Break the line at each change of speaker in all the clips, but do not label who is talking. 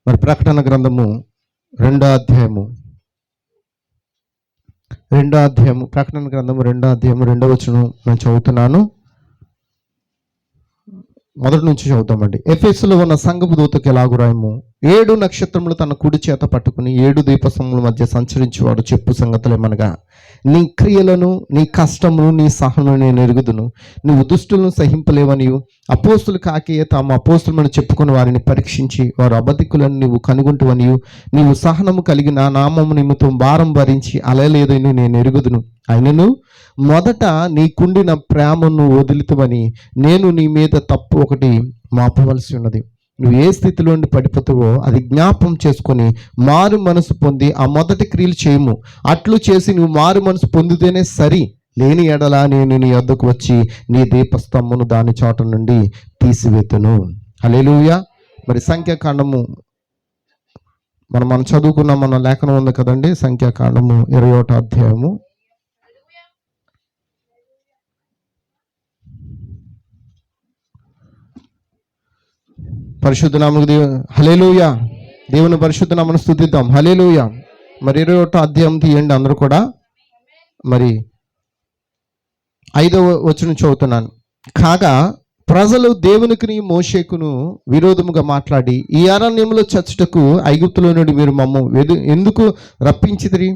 మరి ప్రకటన గ్రంథము 2వ అధ్యాయము ప్రకటన గ్రంథము 2వ అధ్యాయము 2వ వచనం నేను చదువుతున్నాను. మొదటి నుంచి చదువుతామండి. ఎఫెసులో ఉన్న సంఘపు దూతకు ఎలాగు రాయము, 7 నక్షత్రములు తన కుడి చేత పట్టుకుని 7 దీపస్తంభముల మధ్య సంచరించేవాడు చెప్పు సంగతులేమనగా, నీ క్రియలను, నీ కష్టమును, నీ సహను నేను ఎరుగుదును. నువ్వు దుష్టులను సహింపలేవనియు, అపోస్తులు కాకే తాము అపోస్తులమని చెప్పుకుని వారిని పరీక్షించి వారు అబద్ధికులను నీవు కనుగొంటువనియు, నీవు సహనము కలిగి నా నామము నిమిత్తం భారం భరించి అలలేదని నేను ఎరుగుదును. అయినను మొదట నీకుండిన ప్రేమను వదులుతావని నేను నీ మీద తప్పు ఒకటి మాపవలసి ఉన్నది. నువ్వు ఏ స్థితిలో పడిపోతావో అది జ్ఞాపం చేసుకొని మారు మనసు పొంది ఆ మొదటి క్రియలు చేయము. అట్లు చేసి నువ్వు మారు మనసు పొందితేనే సరి, లేని ఎడల నేను నీ వద్దకు వచ్చి నీ దీపస్తంభమును దాని చోట నుండి తీసివేతును. హల్లెలూయా. మరి సంఖ్యాకాండము మనం చదువుకున్న మన లేఖనం ఉంది కదండి, సంఖ్యాకాండము 21వ అధ్యాయము. పరిశుద్ధ నామముకు హల్లెలూయా. దేవుని పరిశుద్ధ నామమును స్తుతిద్దాం. హల్లెలూయా. మరి 21వ అధ్యాయం తీయండి అందరూ కూడా. మరి 5వ వచనం చదువుతున్నాను. కాగా ప్రజలు దేవునికి మోషేకును విరోధముగా మాట్లాడి, ఈ అరణ్యంలో చచ్చుటకు ఐగుప్తులో నుండి మీరు మమ్ము ఎందుకు రప్పించిదిరి?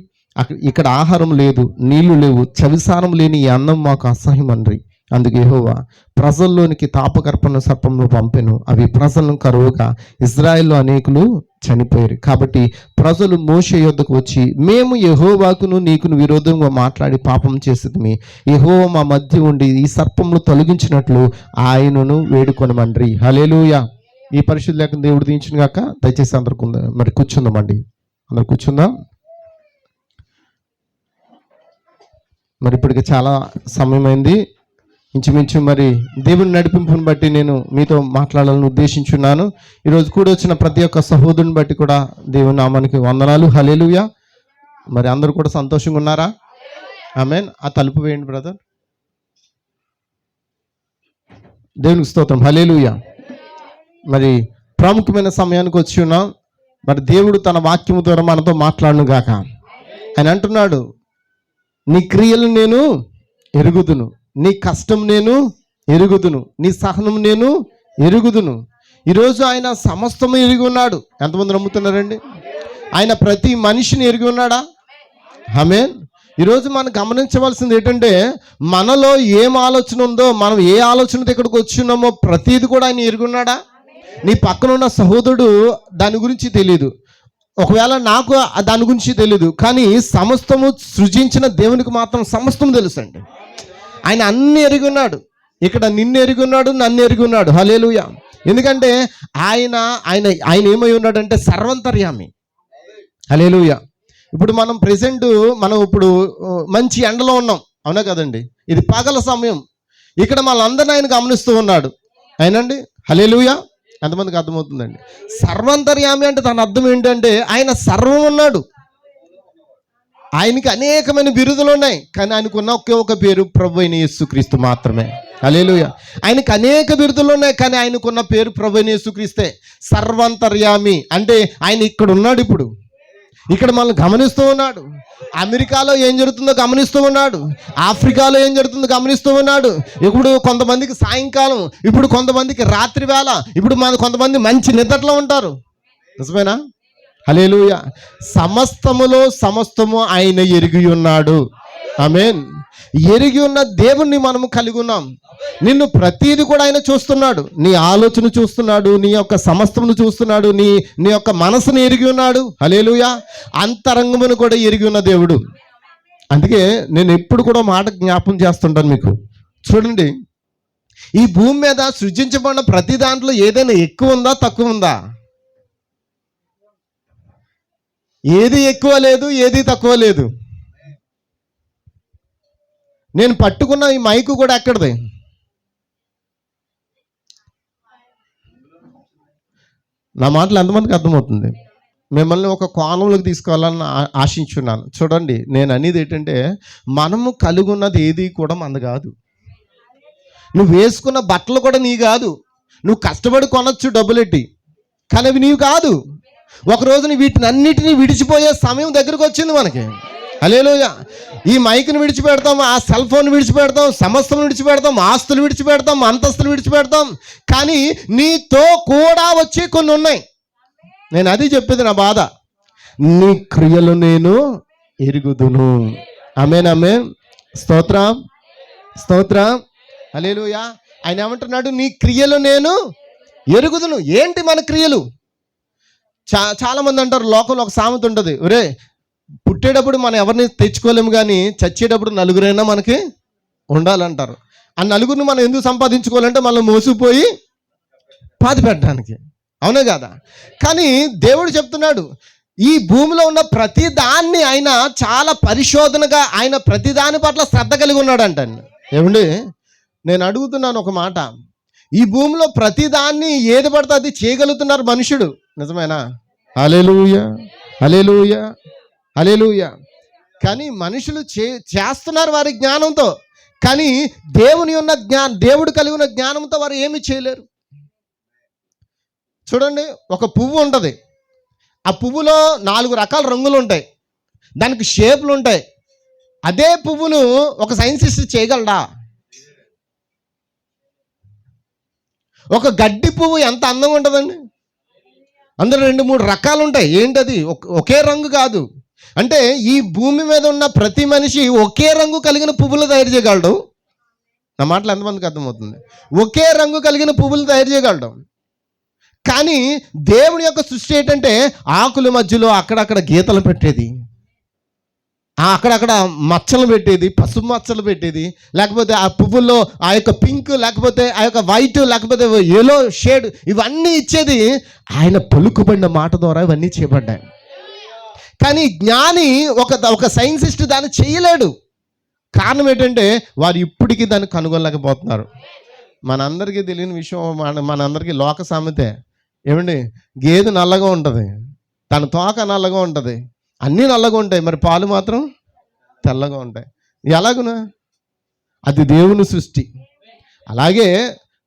ఇక్కడ ఆహారం లేదు, నీళ్లు లేవు, చవిసారం లేని ఈ అన్నం మాకు అసహ్యం అన్రి. అందుకు యెహోవా ప్రజల్లోనికి తాపకర్పణ సర్పమును పంపెను. అవి ప్రజలను కరువుగా ఇజ్రాయెల్లో అనేకులు చనిపోయారు. కాబట్టి ప్రజలు మోషే యొద్దకు వచ్చి, మేము యెహోవాకును నీకును విరోధంగా మాట్లాడి పాపం చేసేది, యెహోవా మా మధ్య ఉండి ఈ సర్పములు తొలగించినట్లు ఆయనను వేడుకొనమండ్రి. హల్లెలూయా. ఈ పరిశుద్ధ లేఖన దేవుడు దించిన గాక. దయచేసి అందరికి మరి కూర్చుందామండి, అందరు కూర్చుందాం. మరి ఇప్పటికి చాలా సమయం అయింది. ఇంచుమించు మరి దేవుని నడిపింపుని బట్టి నేను మీతో మాట్లాడాలని ఉద్దేశించున్నాను. ఈరోజు కూడా వచ్చిన ప్రతి ఒక్క సహోదరుని బట్టి కూడా దేవుని నామానికి వందనాలు. హల్లెలూయా. మరి అందరూ కూడా సంతోషంగా ఉన్నారా? ఆమేన్. ఆ తలుపు వేయండి బ్రదర్. దేవునికి స్తోత్రం. హల్లెలూయా. మరి ప్రాముఖ్యమైన సమయానికి వచ్చి ఉన్నాం. మరి దేవుడు తన వాక్యము ద్వారా మనతో మాట్లాడును గాక. ఆయన అంటున్నాడు, నీ క్రియలు నేను ఎరుగుదును, నీ కష్టం నేను ఎరుగుదును, నీ సహనం నేను ఎరుగుదును. ఈరోజు ఆయన సమస్తము ఎరిగి ఉన్నాడు. ఎంతమంది నమ్ముతున్నారండి? ఆయన ప్రతి మనిషిని ఎరిగి ఉన్నాడా? ఆమేన్. ఈరోజు మనం గమనించవలసింది ఏంటంటే, మనలో ఏం ఆలోచన ఉందో, మనం ఏ ఆలోచనతో ఇక్కడికి వచ్చున్నామో ప్రతిది కూడా ఆయన ఎరిగి ఉన్నాడా? నీ పక్కన ఉన్న సహోదరుడు దాని గురించి తెలియదు, ఒకవేళ నాకు దాని గురించి తెలియదు, కానీ సమస్తము సృజించిన దేవునికి మాత్రం సమస్తము తెలుసండి. ఆయన అన్ని ఎరిగి ఉన్నాడు. ఇక్కడ నిన్ను ఎరిగి ఉన్నాడు, నన్ను ఎరిగి ఉన్నాడు. హల్లెలూయా. ఎందుకంటే ఆయన ఆయన ఆయన ఏమై ఉన్నాడంటే సర్వంతర్యామి. హల్లెలూయా. ఇప్పుడు మనం ఇప్పుడు మంచి ఎండలో ఉన్నాం, అవునా కదండి? ఇది పగల సమయం. ఇక్కడ మనందరినీ ఆయన గమనిస్తూ ఉన్నాడు. ఆయనండి. హల్లెలూయా. ఎంతమందికి అర్థమవుతుందండి? సర్వంతర్యామి అంటే దాని అర్థం ఏంటంటే ఆయన సర్వం ఉన్నాడు. ఆయనకి అనేకమైన బిరుదులు ఉన్నాయి, కానీ ఆయనకున్న ఒకే ఒక పేరు ప్రభువైన యేసుక్రీస్తు మాత్రమే. హల్లెలూయా. ఆయనకు అనేక బిరుదులు ఉన్నాయి, కానీ ఆయనకున్న పేరు ప్రభువైన యేసుక్రీస్తే. సర్వంతర్యామి అంటే ఆయన ఇక్కడ ఉన్నాడు. ఇప్పుడు ఇక్కడ మనల్ని గమనిస్తూ ఉన్నాడు. అమెరికాలో ఏం జరుగుతుందో గమనిస్తూ ఉన్నాడు, ఆఫ్రికాలో ఏం జరుగుతుందో గమనిస్తూ ఉన్నాడు. ఇప్పుడు కొంతమందికి సాయంకాలం, ఇప్పుడు కొంతమందికి రాత్రి వేళ, ఇప్పుడు కొంతమంది మంచి నిద్రలో ఉంటారు. నిజమేనా? హల్లెలూయా. సమస్తము ఆయన ఎరిగి ఉన్నాడు. ఆమేన్. ఎరిగి ఉన్న దేవుణ్ణి మనము కలిగి ఉన్నాం. నిన్ను ప్రతీది కూడా ఆయన చూస్తున్నాడు. నీ ఆలోచన చూస్తున్నాడు, నీ యొక్క సమస్తమును చూస్తున్నాడు, నీ యొక్క మనసును ఎరిగి ఉన్నాడు. హల్లెలూయా. అంతరంగమును కూడా ఎరిగి ఉన్న దేవుడు. అందుకే నేను ఎప్పుడు కూడా మాట జ్ఞాపం చేస్తుంటాను మీకు. చూడండి, ఈ భూమి మీద సృజించబడిన ప్రతి దాంట్లో ఏదైనా ఎక్కువ ఉందా, తక్కువ ఉందా? ఏది ఎక్కువ లేదు, ఏది తక్కువ లేదు. నేను పట్టుకున్న ఈ మైకు కూడా ఎక్కడిది? నా మాటలు ఎంతమందికి అర్థమవుతుంది? మిమ్మల్ని ఒక కోణంలోకి తీసుకోవాలని ఆశించున్నాను. చూడండి, నేను అనేది ఏంటంటే, మనము కలిగి ఉన్నది ఏది కూడా మనది కాదు. నువ్వు వేసుకున్న బట్టలు కూడా నీ కాదు. నువ్వు కష్టపడి కొనొచ్చు డబ్బులెట్టి, కానీ అవి నీవు కాదు. ఒక రోజున వీటిని అన్నిటినీ విడిచిపోయే సమయం దగ్గరకు వచ్చింది మనకి. హల్లెలూయా. ఈ మైక్ని విడిచిపెడతాం, ఆ సెల్ ఫోన్ విడిచిపెడతాం, సమస్యలు విడిచిపెడతాం, ఆస్తులు విడిచిపెడతాం, అంతస్తులు విడిచిపెడతాం. కానీ నీతో కూడా వచ్చి కొన్ని ఉన్నాయి. నేను అది చెప్పేది నా బాధ. నీ క్రియలు నేను ఎరుగుదును. ఆమేన్, ఆమేన్. స్తోత్రం, స్తోత్రం. హల్లెలూయా. ఆయన ఏమంటున్నాడు? నీ క్రియలు నేను ఎరుగుదును. ఏంటి మన క్రియలు? చాలా మంది అంటారు, లోకంలో ఒక సామెత ఉంటుంది, ఒరే పుట్టేటప్పుడు మనం ఎవరిని తెచ్చుకోలేము కానీ చచ్చేటప్పుడు నలుగురైనా మనకి ఉండాలంటారు. ఆ నలుగురిని మనం ఎందుకు సంపాదించుకోవాలంటే మనం మోసిపోయి పాతి పెట్టడానికి. అవునే కదా? కానీ దేవుడు చెప్తున్నాడు, ఈ భూమిలో ఉన్న ప్రతి దాన్ని ఆయన చాలా పరిశోధనగా, ఆయన ప్రతి దాని పట్ల శ్రద్ధ కలిగి ఉన్నాడంట. ఏమండి, నేను అడుగుతున్నాను ఒక మాట, ఈ భూమిలో ప్రతి దాన్ని ఏది పడితే అది చేయగలుగుతున్నారు మనుషుడు, నిజమేనా? హల్లెలూయా, హల్లెలూయా, హల్లెలూయా. కానీ మనుషులు చేస్తున్నారు వారి జ్ఞానంతో, కానీ దేవుడు కలిగి ఉన్న జ్ఞానంతో వారు ఏమీ చేయలేరు. చూడండి, ఒక పువ్వు ఉంటుంది, ఆ పువ్వులో 4 రకాల రంగులు ఉంటాయి, దానికి షేపులు ఉంటాయి. అదే పువ్వును ఒక సైంటిస్ట్ చేయగలడా? ఒక గడ్డి పువ్వు ఎంత అందంగా ఉంటుందండి, అందులో 2-3 రకాలు ఉంటాయి. ఏంటది? ఒకే రంగు కాదు. అంటే ఈ భూమి మీద ఉన్న ప్రతి మనిషి ఒకే రంగు కలిగిన పువ్వులు తయారు చేయగలడు. నా మాటలు ఎంతమందికి అర్థమవుతుంది? ఒకే రంగు కలిగిన పువ్వులు తయారు చేయగలడు. కానీ దేవుని యొక్క సృష్టి ఏంటంటే ఆకుల మధ్యలో అక్కడక్కడ గీతలు పెట్టేది, అక్కడక్కడ మచ్చలు పెట్టేది, పసుపు మచ్చలు పెట్టేది, లేకపోతే ఆ పువ్వుల్లో ఆ యొక్క పింక్, లేకపోతే ఆ యొక్క వైట్, లేకపోతే ఎల్లో షేడ్, ఇవన్నీ ఇచ్చేది ఆయన పలుకుబడిన మాట ద్వారా ఇవన్నీ చేయబడ్డాయి. కానీ జ్ఞాని ఒక సైంటిస్ట్ దాన్ని చేయలేడు. కారణం ఏంటంటే వారు ఇప్పటికీ దాన్ని కనుగొనలేకపోతున్నారు. మనందరికీ తెలియని విషయం, మనందరికీ లోక సామెతే. ఏమండి, గేదె నల్లగా ఉంటుంది, తన తోక నల్లగా ఉంటుంది, అన్నీ నల్లగా ఉంటాయి, మరి పాలు మాత్రం తెల్లగా ఉంటాయి. ఎలాగునా? అది దేవుని సృష్టి. అలాగే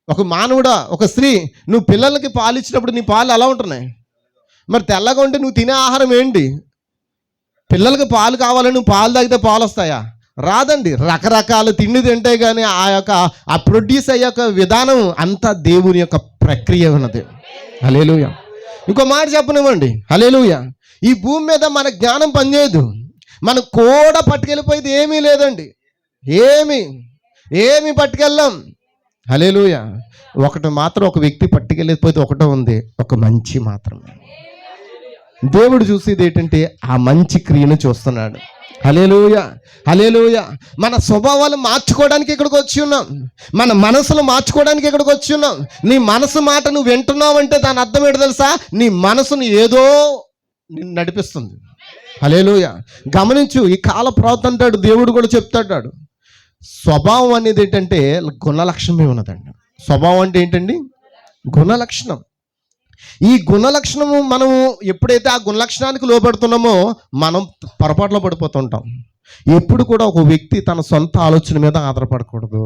ఒక మానవుడా, ఒక స్త్రీ, నువ్వు పిల్లలకి పాలు ఇచ్చినప్పుడు నీ పాలు ఎలా ఉంటున్నాయి? మరి తెల్లగా ఉంటే నువ్వు తినే ఆహారం ఏంటి? పిల్లలకి పాలు కావాలని నువ్వు పాలు తాగితే పాలు వస్తాయా? రాదండి. రకరకాల తిండి తింటే కానీ ఆ ప్రొడ్యూస్ అయ్యే విధానం అంతా దేవుని యొక్క ప్రక్రియ ఉన్నది. హల్లెలూయా. ఇంకో మాట చెప్పనివ్వండి, హల్లెలూయా. ఈ భూమి మీద మన జ్ఞానం పనిచేయదు, మనం కూడా పట్టుకెళ్ళిపోయేది ఏమీ లేదండి. ఏమి పట్టుకెళ్ళాం. హల్లెలూయా. ఒకటి మాత్రం ఒక వ్యక్తి పట్టుకెళ్ళిపోతే ఒకటే ఉంది, ఒక మంచి మాత్రమే. దేవుడు చూసేది ఏంటంటే ఆ మంచి క్రియను చూస్తున్నాడు. హల్లెలూయా, హల్లెలూయా. మన స్వభావాలు మార్చుకోవడానికి ఇక్కడికి వచ్చి ఉన్నాం, మన మనసులు మార్చుకోవడానికి ఇక్కడికి వచ్చి ఉన్నాం. నీ మనసు మాట నువ్వు వింటున్నావు అంటే దాని అర్థం ఏంటో తెలుసా? నీ మనసును ఏదో నిన్ను నడిపిస్తుంది. హల్లెలూయా. గమనించు, ఈ కాల ప్రవర్తన అంటాడు, దేవుడు కూడా చెప్తాడు, స్వభావం అనేది ఏంటంటే గుణలక్షణమే ఉన్నదండి. స్వభావం అంటే ఏంటండి? గుణలక్షణం. ఈ గుణలక్షణము మనము ఎప్పుడైతే ఆ గుణలక్షణానికి లోబడుతున్నామో మనం పొరపాట్లో పడిపోతుంటాం. ఎప్పుడు కూడా ఒక వ్యక్తి తన సొంత ఆలోచన మీద ఆధారపడకూడదు.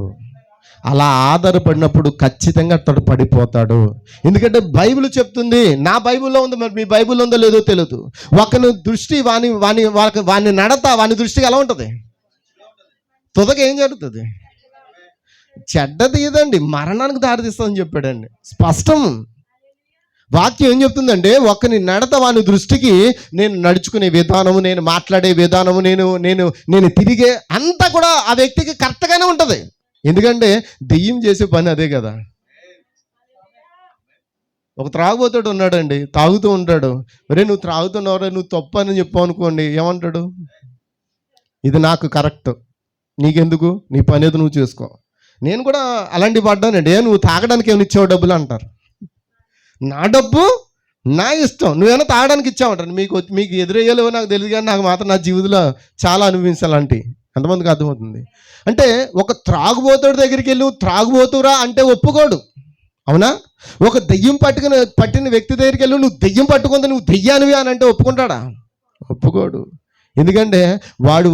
అలా ఆధారపడినప్పుడు ఖచ్చితంగా అతడు పడిపోతాడు. ఎందుకంటే బైబిల్ చెప్తుంది, నా బైబిల్లో ఉంది, మరి మీ బైబిల్లో ఉందో లేదో తెలియదు, ఒకని దృష్టి వాని నడత వాని దృష్టికి ఎలా ఉంటుంది? తుదకి ఏం జరుగుతుంది? చెడ్డది ఇదండి, మరణానికి దారితీస్తుందని చెప్పాడండి. స్పష్టం. వాక్యం ఏం చెప్తుందంటే, ఒకని నడత వాని దృష్టికి, నేను నడుచుకునే విధానము, నేను మాట్లాడే విధానము, నేను తిరిగే అంతా కూడా ఆ వ్యక్తికి కరెక్ట్గానే ఉంటుంది. ఎందుకంటే దెయ్యం చేసే పని అదే కదా. ఒక త్రాగుబోతాడు ఉన్నాడండి, తాగుతూ ఉంటాడు. ఒరే నువ్వు త్రాగుతున్నావురా, నువ్వు తప్పు అని చెప్పావు అనుకోండి, ఏమంటాడు? ఇది నాకు కరెక్ట్, నీకెందుకు, నీ పని ఏదో నువ్వు చేసుకో. నేను కూడా అలాంటివి పడ్డానండి. నువ్వు తాగడానికి ఏమైనా ఇచ్చావు డబ్బులు అంటారు. నా డబ్బు నా ఇష్టం, నువ్వేమైనా తాగడానికి ఇచ్చావంటారు. మీకు ఎదురయ్యేలేవో నాకు తెలియదు, కానీ నాకు మాత్రం నా జీవితంలో చాలా అనుభవించాలంటే ఎంతమందికి అర్థమవుతుంది? అంటే ఒక త్రాగుబోతుడి దగ్గరికి వెళ్ళి నువ్వు త్రాగుబోతురా అంటే ఒప్పుకోడు, అవునా? ఒక దెయ్యం పట్టిన వ్యక్తి దగ్గరికి వెళ్ళి నువ్వు దెయ్యం పట్టుకుంది, నువ్వు దెయ్యానివి అని అంటే ఒప్పుకుంటాడా? ఒప్పుకోడు. ఎందుకంటే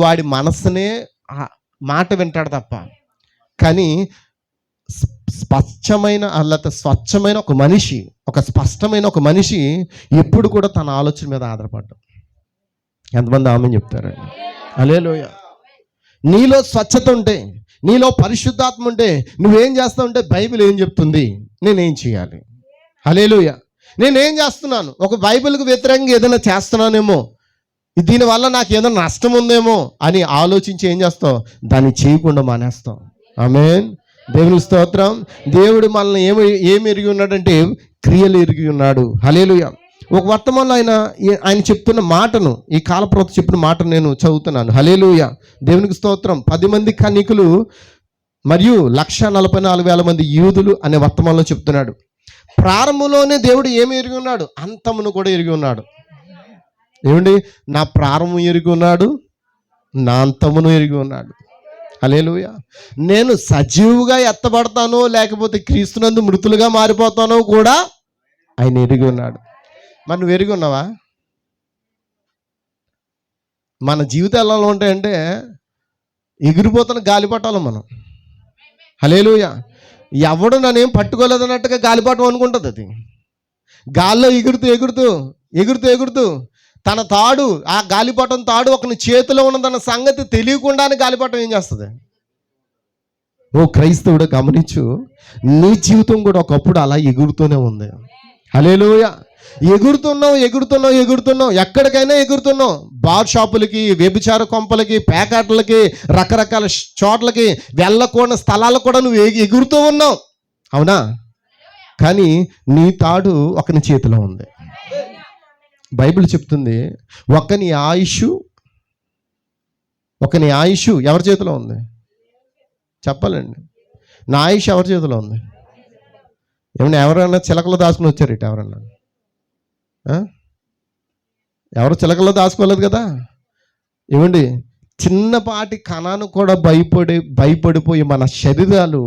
వాడి మనస్సునే మాట వింటాడు తప్ప. కానీ స్వచ్ఛమైన ఒక మనిషి, ఒక స్పష్టమైన ఒక మనిషి ఎప్పుడు కూడా తన ఆలోచన మీద ఆధారపడ్డాం. ఎంతమంది ఆమె చెప్తారండి? హల్లెలూయా. నీలో స్వచ్ఛత ఉంటే, నీలో పరిశుద్ధాత్మ ఉంటే నువ్వేం చేస్తావు అంటే బైబిల్ ఏం చెప్తుంది, నేనేం చేయాలి. హల్లెలూయా. నేనేం చేస్తున్నాను, ఒక బైబిల్కి వ్యతిరేకంగా ఏదైనా చేస్తున్నానేమో, దీనివల్ల నాకు ఏదైనా నష్టం ఉందేమో అని ఆలోచించి ఏం చేస్తావు, దాన్ని చేయకుండా మానేస్తావు. ఆమేన్. దేవుని స్తోత్రం. దేవుడు మనల్ని ఏమి ఎరిగి ఉన్నాడంటే క్రియలు ఎరిగి ఉన్నాడు. హల్లెలూయా. ఒక వర్తమానంలో ఆయన చెప్తున్న మాటను, ఈ కాలప్రవక్త చెప్పిన మాటను నేను చదువుతున్నాను. హల్లెలూయా. దేవునికి స్తోత్రం. 10 మంది కన్యకులు మరియు 144,000 మంది యూదులు అనే వర్తమానంలో చెప్తున్నాడు. ప్రారంభంలోనే దేవుడు ఏమి ఎరిగి ఉన్నాడు, అంతమును కూడా ఎరిగి ఉన్నాడు. ఏమండి, నా ప్రారంభం ఎరిగి ఉన్నాడు, నా అంతమును ఎరిగి ఉన్నాడు. హల్లెలూయా. నేను సజీవుగా ఎత్తబడతానో లేకపోతే క్రీస్తునందు మృతులుగా మారిపోతానో కూడా ఆయన ఎరిగి ఉన్నాడు. మరి నువ్వు ఎరిగి ఉన్నావా? మన జీవితాలు ఎలా ఉంటాయంటే ఎగిరిపోతున్న గాలిపటాలు మనం. హల్లెలూయా. ఎవడు నన్నేం పట్టుకోలేదన్నట్టుగా గాలిపటం అనుకుంటుంది. అది గాల్లో ఎగురుతూ తన తాడు, ఆ గాలిపటం తాడు ఒకని చేతిలో ఉన్నదన్న సంగతి తెలియకుండానే గాలిపటం ఏం చేస్తుంది? ఓ క్రైస్తవుడు గమనించు, నీ జీవితం కూడా ఒకప్పుడు అలా ఎగురుతూనే ఉంది. హల్లెలూయా. ఎగురుతున్నావు, ఎక్కడికైనా ఎగురుతున్నావు. బార్ షాపులకి, వ్యభిచార కొంపలకి, ప్యాకెట్లకి, రకరకాల చోట్లకి, వెళ్ళకూడని స్థలాలకు కూడా నువ్వు ఎగురుతూ ఉన్నావు. అవునా? కానీ నీ తాడు ఒకని చేతిలో ఉంది. బైబిల్ చెప్తుంది ఒకని ఆయుష్ ఎవరి చేతిలో ఉంది చెప్పాలండి? నా ఆయుష్ ఎవరి చేతిలో ఉంది? ఏమన్నా ఎవరైనా చిలకలో దాచుకుని వచ్చారు ఇటు? ఎవరు చిలకలో దాచుకోలేదు కదా. ఏమండి, చిన్నపాటి కణాన్ని కూడా భయపడిపోయి మన శరీరాలు,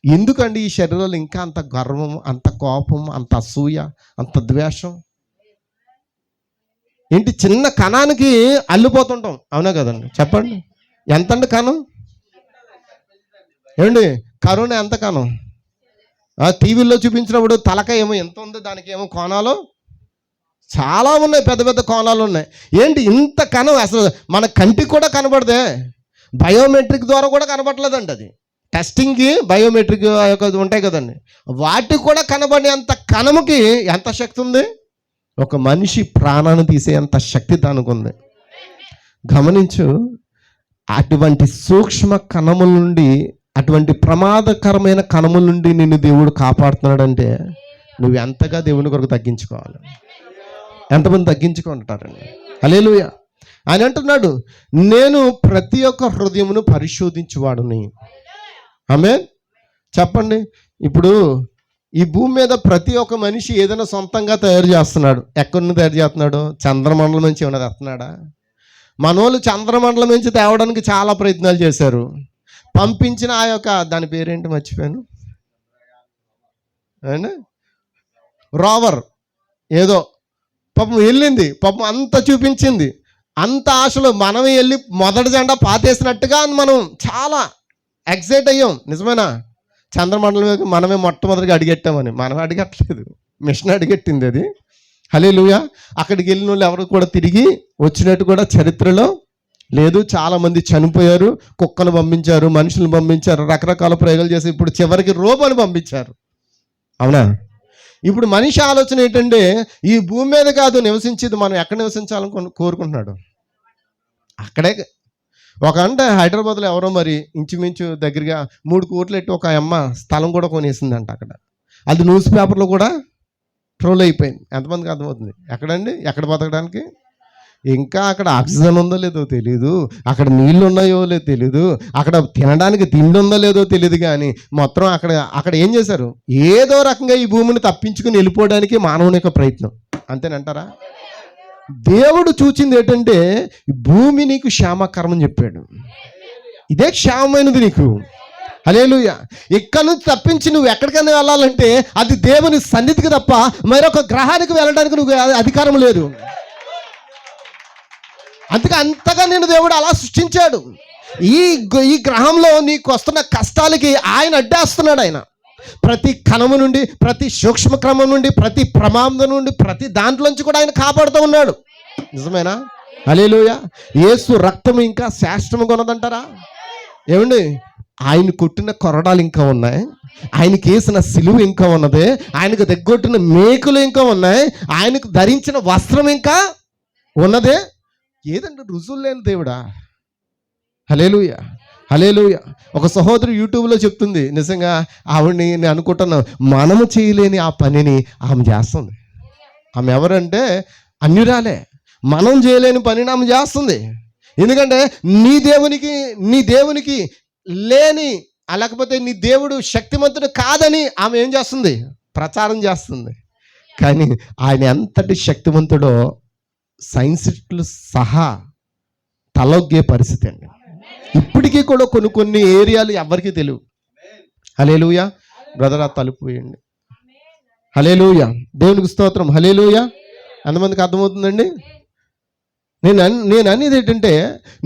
ఎందుకండి ఈ శరీరాలు ఇంకా అంత గర్వం, అంత కోపం, అంత అసూయ, అంత ద్వేషం? ఏంటి, చిన్న కణానికి అల్లిపోతుంటాం. అవునా కదండి? చెప్పండి. ఎంతండి కణం? ఏమండి, కరోనా ఎంత కణం? టీవీలో చూపించినప్పుడు తలకాయ ఏమో ఎంత ఉంది, దానికి ఏమో కోణాలు చాలా ఉన్నాయి, పెద్ద పెద్ద కోణాలు ఉన్నాయి. ఏంటి ఇంత కణం? అసలు మన కంటికి కూడా కనబడదే, బయోమెట్రిక్ ద్వారా కూడా కనబడలేదండి. అది టెస్టింగ్కి బయోమెట్రిక్ ఉంటాయి కదండి, వాటికి కూడా కనబడేంత కణముకి ఎంత శక్తి ఉంది? ఒక మనిషి ప్రాణాన్ని తీసేంత శక్తి దానికి ఉంది. గమనించు, అటువంటి సూక్ష్మ కణముల నుండి, అటువంటి ప్రమాదకరమైన కణముల నుండి నిన్ను దేవుడు కాపాడుతున్నాడంటే నువ్వు ఎంతగా దేవుని కొరకు తగ్గించుకోవాలి. ఎంతమంది తగ్గించుకుంటారండి? హల్లెలూయా. ఆయన అంటున్నాడు, నేను ప్రతి ఒక్క హృదయమును పరిశోధించువాడుని. ఆమేన్. చెప్పండి. ఇప్పుడు ఈ భూమి మీద ప్రతి ఒక్క మనిషి ఏదైనా సొంతంగా తయారు చేస్తున్నాడు. ఎక్కడి నుంచి తయారు చేస్తున్నాడు? చంద్రమండలం నుంచి ఏమైనా తెస్తున్నాడా? మనోళ్ళు చంద్రమండలం నుంచి తేవడానికి చాలా ప్రయత్నాలు చేశారు. పంపించిన ఆ యొక్క, దాని పేరేంటి మర్చిపోయాను, రోవర్ ఏదో పాపం వెళ్ళింది, పాపం అంత చూపించింది. అంత ఆశలో మనమే వెళ్ళి మొదటి జెండా పాతేసినట్టుగా మనం చాలా ఎక్సైట్ అయ్యాం. నిజమేనా? చంద్రమండలం మనమే మొట్టమొదటిగా అడిగెట్టామని. మనం అడిగట్లేదు, మిషన్ అడిగెట్టింది అది. హల్లెలూయా. అక్కడికి వెళ్ళిన వాళ్ళు ఎవరు కూడా తిరిగి వచ్చినట్టు కూడా చరిత్రలో లేదు. చాలామంది చనిపోయారు, కుక్కను పంపించారు, మనుషులను పంపించారు, రకరకాల ప్రయోగాలు చేసి ఇప్పుడు చివరికి రోబోని పంపించారు. అవునా? ఇప్పుడు మనిషి ఆలోచన ఏంటంటే ఈ భూమి మీద కాదు నివసించేది, మనం ఎక్కడ నివసించాలని కోరుకుంటున్నాడు అక్కడే. ఒక అంటే హైదరాబాద్లో ఎవరో మరి ఇంచుమించు దగ్గరగా 3 కోట్లు ఎట్టి ఒక అమ్మ స్థలం కూడా కొనేసిందంట అక్కడ. అది న్యూస్ పేపర్లో కూడా ట్రోల్ అయిపోయింది. ఎంతమందికి అర్థమవుతుంది? ఎక్కడండి, ఎక్కడ బతకడానికి? ఇంకా అక్కడ ఆక్సిజన్ ఉందో లేదో తెలీదు, అక్కడ నీళ్ళు ఉన్నాయో లేదో తెలీదు, అక్కడ తినడానికి తిండి ఉందో లేదో తెలియదు. కానీ మొత్తం అక్కడ ఏం చేశారు? ఏదో రకంగా ఈ భూమిని తప్పించుకుని వెళ్ళిపోవడానికి మానవుని యొక్క ప్రయత్నం. అంతేనంటారా? దేవుడు చూచింది ఏంటంటే భూమి నీకు క్షేమకరం చెప్పాడు. ఇదే క్షేమమైనది నీకు. హల్లెలూయా. ఇక్కడ నుంచి తప్పించి నువ్వు ఎక్కడికైనా వెళ్ళాలంటే అది దేవుని సన్నిధికి తప్ప మరొక గ్రహానికి వెళ్ళడానికి నువ్వు అధికారం లేదు. అందుకే అంతగా నేను దేవుడు అలా సృష్టించాడు. ఈ గ్రహంలో నీకు వస్తున్న కష్టాలకి ఆయన అడ్డేస్తున్నాడు. ఆయన ప్రతి కణము నుండి, ప్రతి సూక్ష్మ క్రమం నుండి, ప్రతి ప్రమాదం నుండి, ప్రతి దాంట్లోంచి కూడా ఆయన కాపాడుతూ ఉన్నాడు. నిజమేనా? హల్లెలూయా. యేసు రక్తం ఇంకా శ్రేష్టంగా ఉన్నదంటారా? ఏమండి, ఆయన కొట్టిన కొరడాలు ఇంకా ఉన్నాయి, ఆయనకి వేసిన సిలువ ఇంకా ఉన్నది, ఆయనకు దగ్గొట్టిన మేకులు ఇంకా ఉన్నాయి, ఆయనకు ధరించిన వస్త్రం ఇంకా ఉన్నదే. ఏదంటే రుజువు లేని దేవుడా? హల్లెలూయా, హల్లెలూయా. ఒక సహోదరి యూట్యూబ్లో చెప్తుంది, నిజంగా ఆవిడని నేను అనుకుంటున్నాను, మనము చేయలేని ఆ పనిని ఆమె చేస్తుంది. ఆమె ఎవరంటే అన్యురాలే. మనం చేయలేని పనిని ఆమె చేస్తుంది. ఎందుకంటే నీ దేవునికి లేని, లేకపోతే నీ దేవుడు శక్తిమంతుడు కాదని ఆమె ఏం చేస్తుంది? ప్రచారం చేస్తుంది. కానీ ఆయన ఎంతటి శక్తిమంతుడో సైన్సిస్టులు సహా తలొగ్గే పరిస్థితి అండి. ఇప్పటికీ కూడా కొన్ని ఏరియాలు ఎవరికీ తెలియవు. హల్లెలూయా. బ్రదర్, ఆ తలుపు వేయండి. హల్లెలూయా, దేవునికి స్తోత్రం. హల్లెలూయా. ఎంతమందికి అర్థమవుతుందండి? నేను అనేది ఏంటంటే,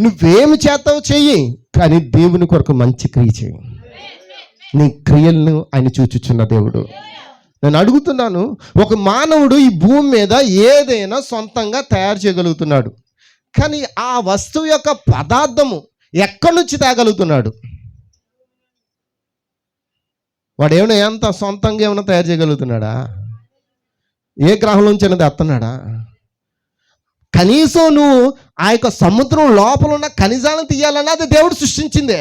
నువ్వేమి చేస్తావు చెయ్యి, కానీ దేవుని కొరకు మంచి క్రియ చేయి. నీ క్రియలను ఆయన చూచుచున్న దేవుడు. నేను అడుగుతున్నాను, ఒక మానవుడు ఈ భూమి మీద ఏదైనా సొంతంగా తయారు చేయగలుగుతున్నాడు, కానీ ఆ వస్తువు యొక్క పదార్థము ఎక్కడి నుంచి తేగలుగుతున్నాడు? వాడు ఏమైనా ఎంత సొంతంగా ఏమైనా తయారు చేయగలుగుతున్నాడా? ఏ గ్రహంలోంచి అనేది తెస్తున్నాడా? కనీసం నువ్వు ఆ యొక్క సముద్రం లోపల ఉన్న ఖనిజాలను తీయాలన్నా అది దేవుడు సృష్టించిందే.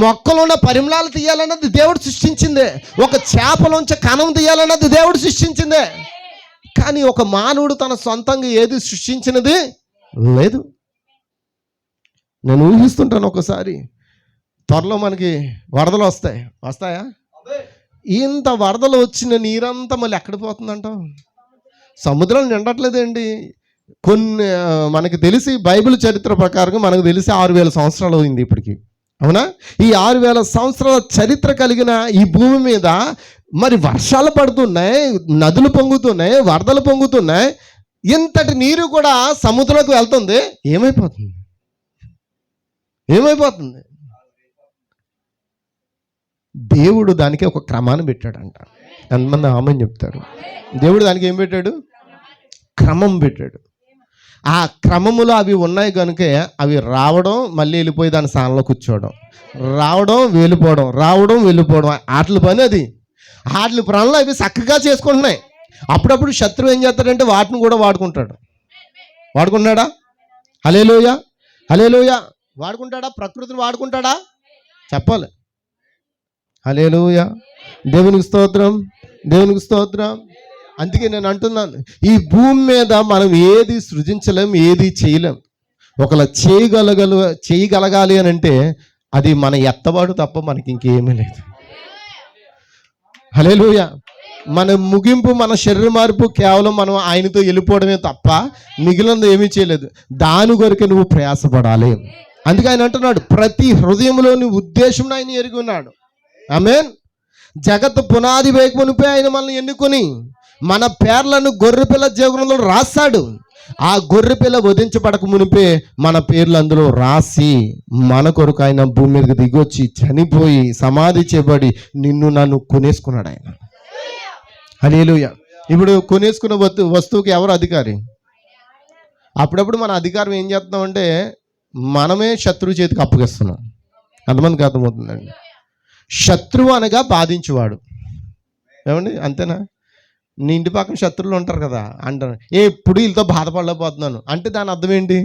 మొక్కలో ఉన్న పరిమళాలు తీయాలన్నది దేవుడు సృష్టించిందే. ఒక చేపలోంచి కణం తీయాలన్నది దేవుడు సృష్టించిందే. కానీ ఒక మానవుడు తన సొంతంగా ఏది సృష్టించినది లేదు. నేను ఊహిస్తుంటాను, ఒకసారి త్వరలో మనకి వరదలు వస్తాయా? ఇంత వరదలు వచ్చిన నీరంతా మళ్ళీ ఎక్కడ పోతుందంటాం? సముద్రం నిండట్లేదండి. మనకి తెలిసి బైబిల్ చరిత్ర ప్రకారంగా మనకు తెలిసి 6000 సంవత్సరాలు అయింది ఇప్పటికి. అవునా? ఈ 6000 సంవత్సరాల చరిత్ర కలిగిన ఈ భూమి మీద మరి వర్షాలు పడుతున్నాయి, నదులు పొంగుతున్నాయి, వరదలు పొంగుతున్నాయి. ఇంతటి నీరు కూడా సముద్రంలోకి వెళ్తుంది. ఏమైపోతుంది? దేవుడు దానికి ఒక క్రమాన్ని పెట్టాడంట. ఎంతమంది ఆమెను చెప్తారు? దేవుడు దానికి ఏం పెట్టాడు? క్రమం పెట్టాడు. ఆ క్రమములో అవి ఉన్నాయి కనుకే అవి రావడం, మళ్ళీ వెళ్ళిపోయి దాని స్థానంలో కూర్చోవడం, రావడం వెళ్ళిపోవడం, రావడం వెళ్ళిపోవడం, ఆటల పని అది. ఆటల ప్రాణంలో అవి చక్కగా చేసుకుంటున్నాయి. అప్పుడప్పుడు శత్రువు ఏం చేస్తాడంటే వాటిని కూడా వాడుకుంటున్నాడా? హల్లెలూయా, హల్లెలూయా. వాడుకుంటాడా? ప్రకృతిని వాడుకుంటాడా? చెప్పాలి. హల్లెలూయా, దేవునికి స్తోత్రం, దేవునికి స్తోత్రం. అందుకే నేను అంటున్నాను, ఈ భూమి మీద మనం ఏది సృజించలేం, ఏది చేయలేం. ఒకలా చేయగలగాలి అని అంటే అది మన ఎత్తబాటు తప్ప మనకి ఇంకేమీ లేదు. హల్లెలూయా. మన ముగింపు, మన శరీర మార్పు కేవలం మనం ఆయనతో వెళ్ళిపోవడమే తప్ప మిగిలినది ఏమీ చేయలేదు. దాని కొరకు నువ్వు ప్రయాసపడాలి. అందుకే ఆయన అంటున్నాడు, ప్రతి హృదయంలోని ఉద్దేశం ఆయన ఎరిగి ఉన్నాడు. ఆమేన్. జగత్తు పునాది వేయకమునిపే ఆయన మనల్ని ఎన్నుకొని మన పేర్లను గొర్రెపిల్ల జీవనంలో రాశాడు. ఆ గొర్రెపిల్ల వధించబడక మునిపే మన పేర్లు అందులో రాసి మన కొరకు ఆయన భూమి మీదకి దిగొచ్చి చనిపోయి సమాధి చేయబడి నిన్ను నన్ను కొనేసుకున్నాడు ఆయన. హల్లెలూయా. ఇప్పుడు కొనేసుకున్న వస్తువుకి ఎవరు అధికారి? అప్పుడప్పుడు మన అధికారం ఏం చేస్తున్నామంటే మనమే శత్రువు చేతికి అప్పగిస్తున్నాం. అంతమందికి అర్థమవుతుందండి. శత్రువు అనగా బాధించేవాడు. ఏమండి, అంతేనా? నీ ఇంటి పక్కన శత్రువులు ఉంటారు కదా, అంటారు ఎప్పుడు వీళ్ళతో బాధపడలేకపోతున్నాను అంటే దాని అర్థం ఏంటి?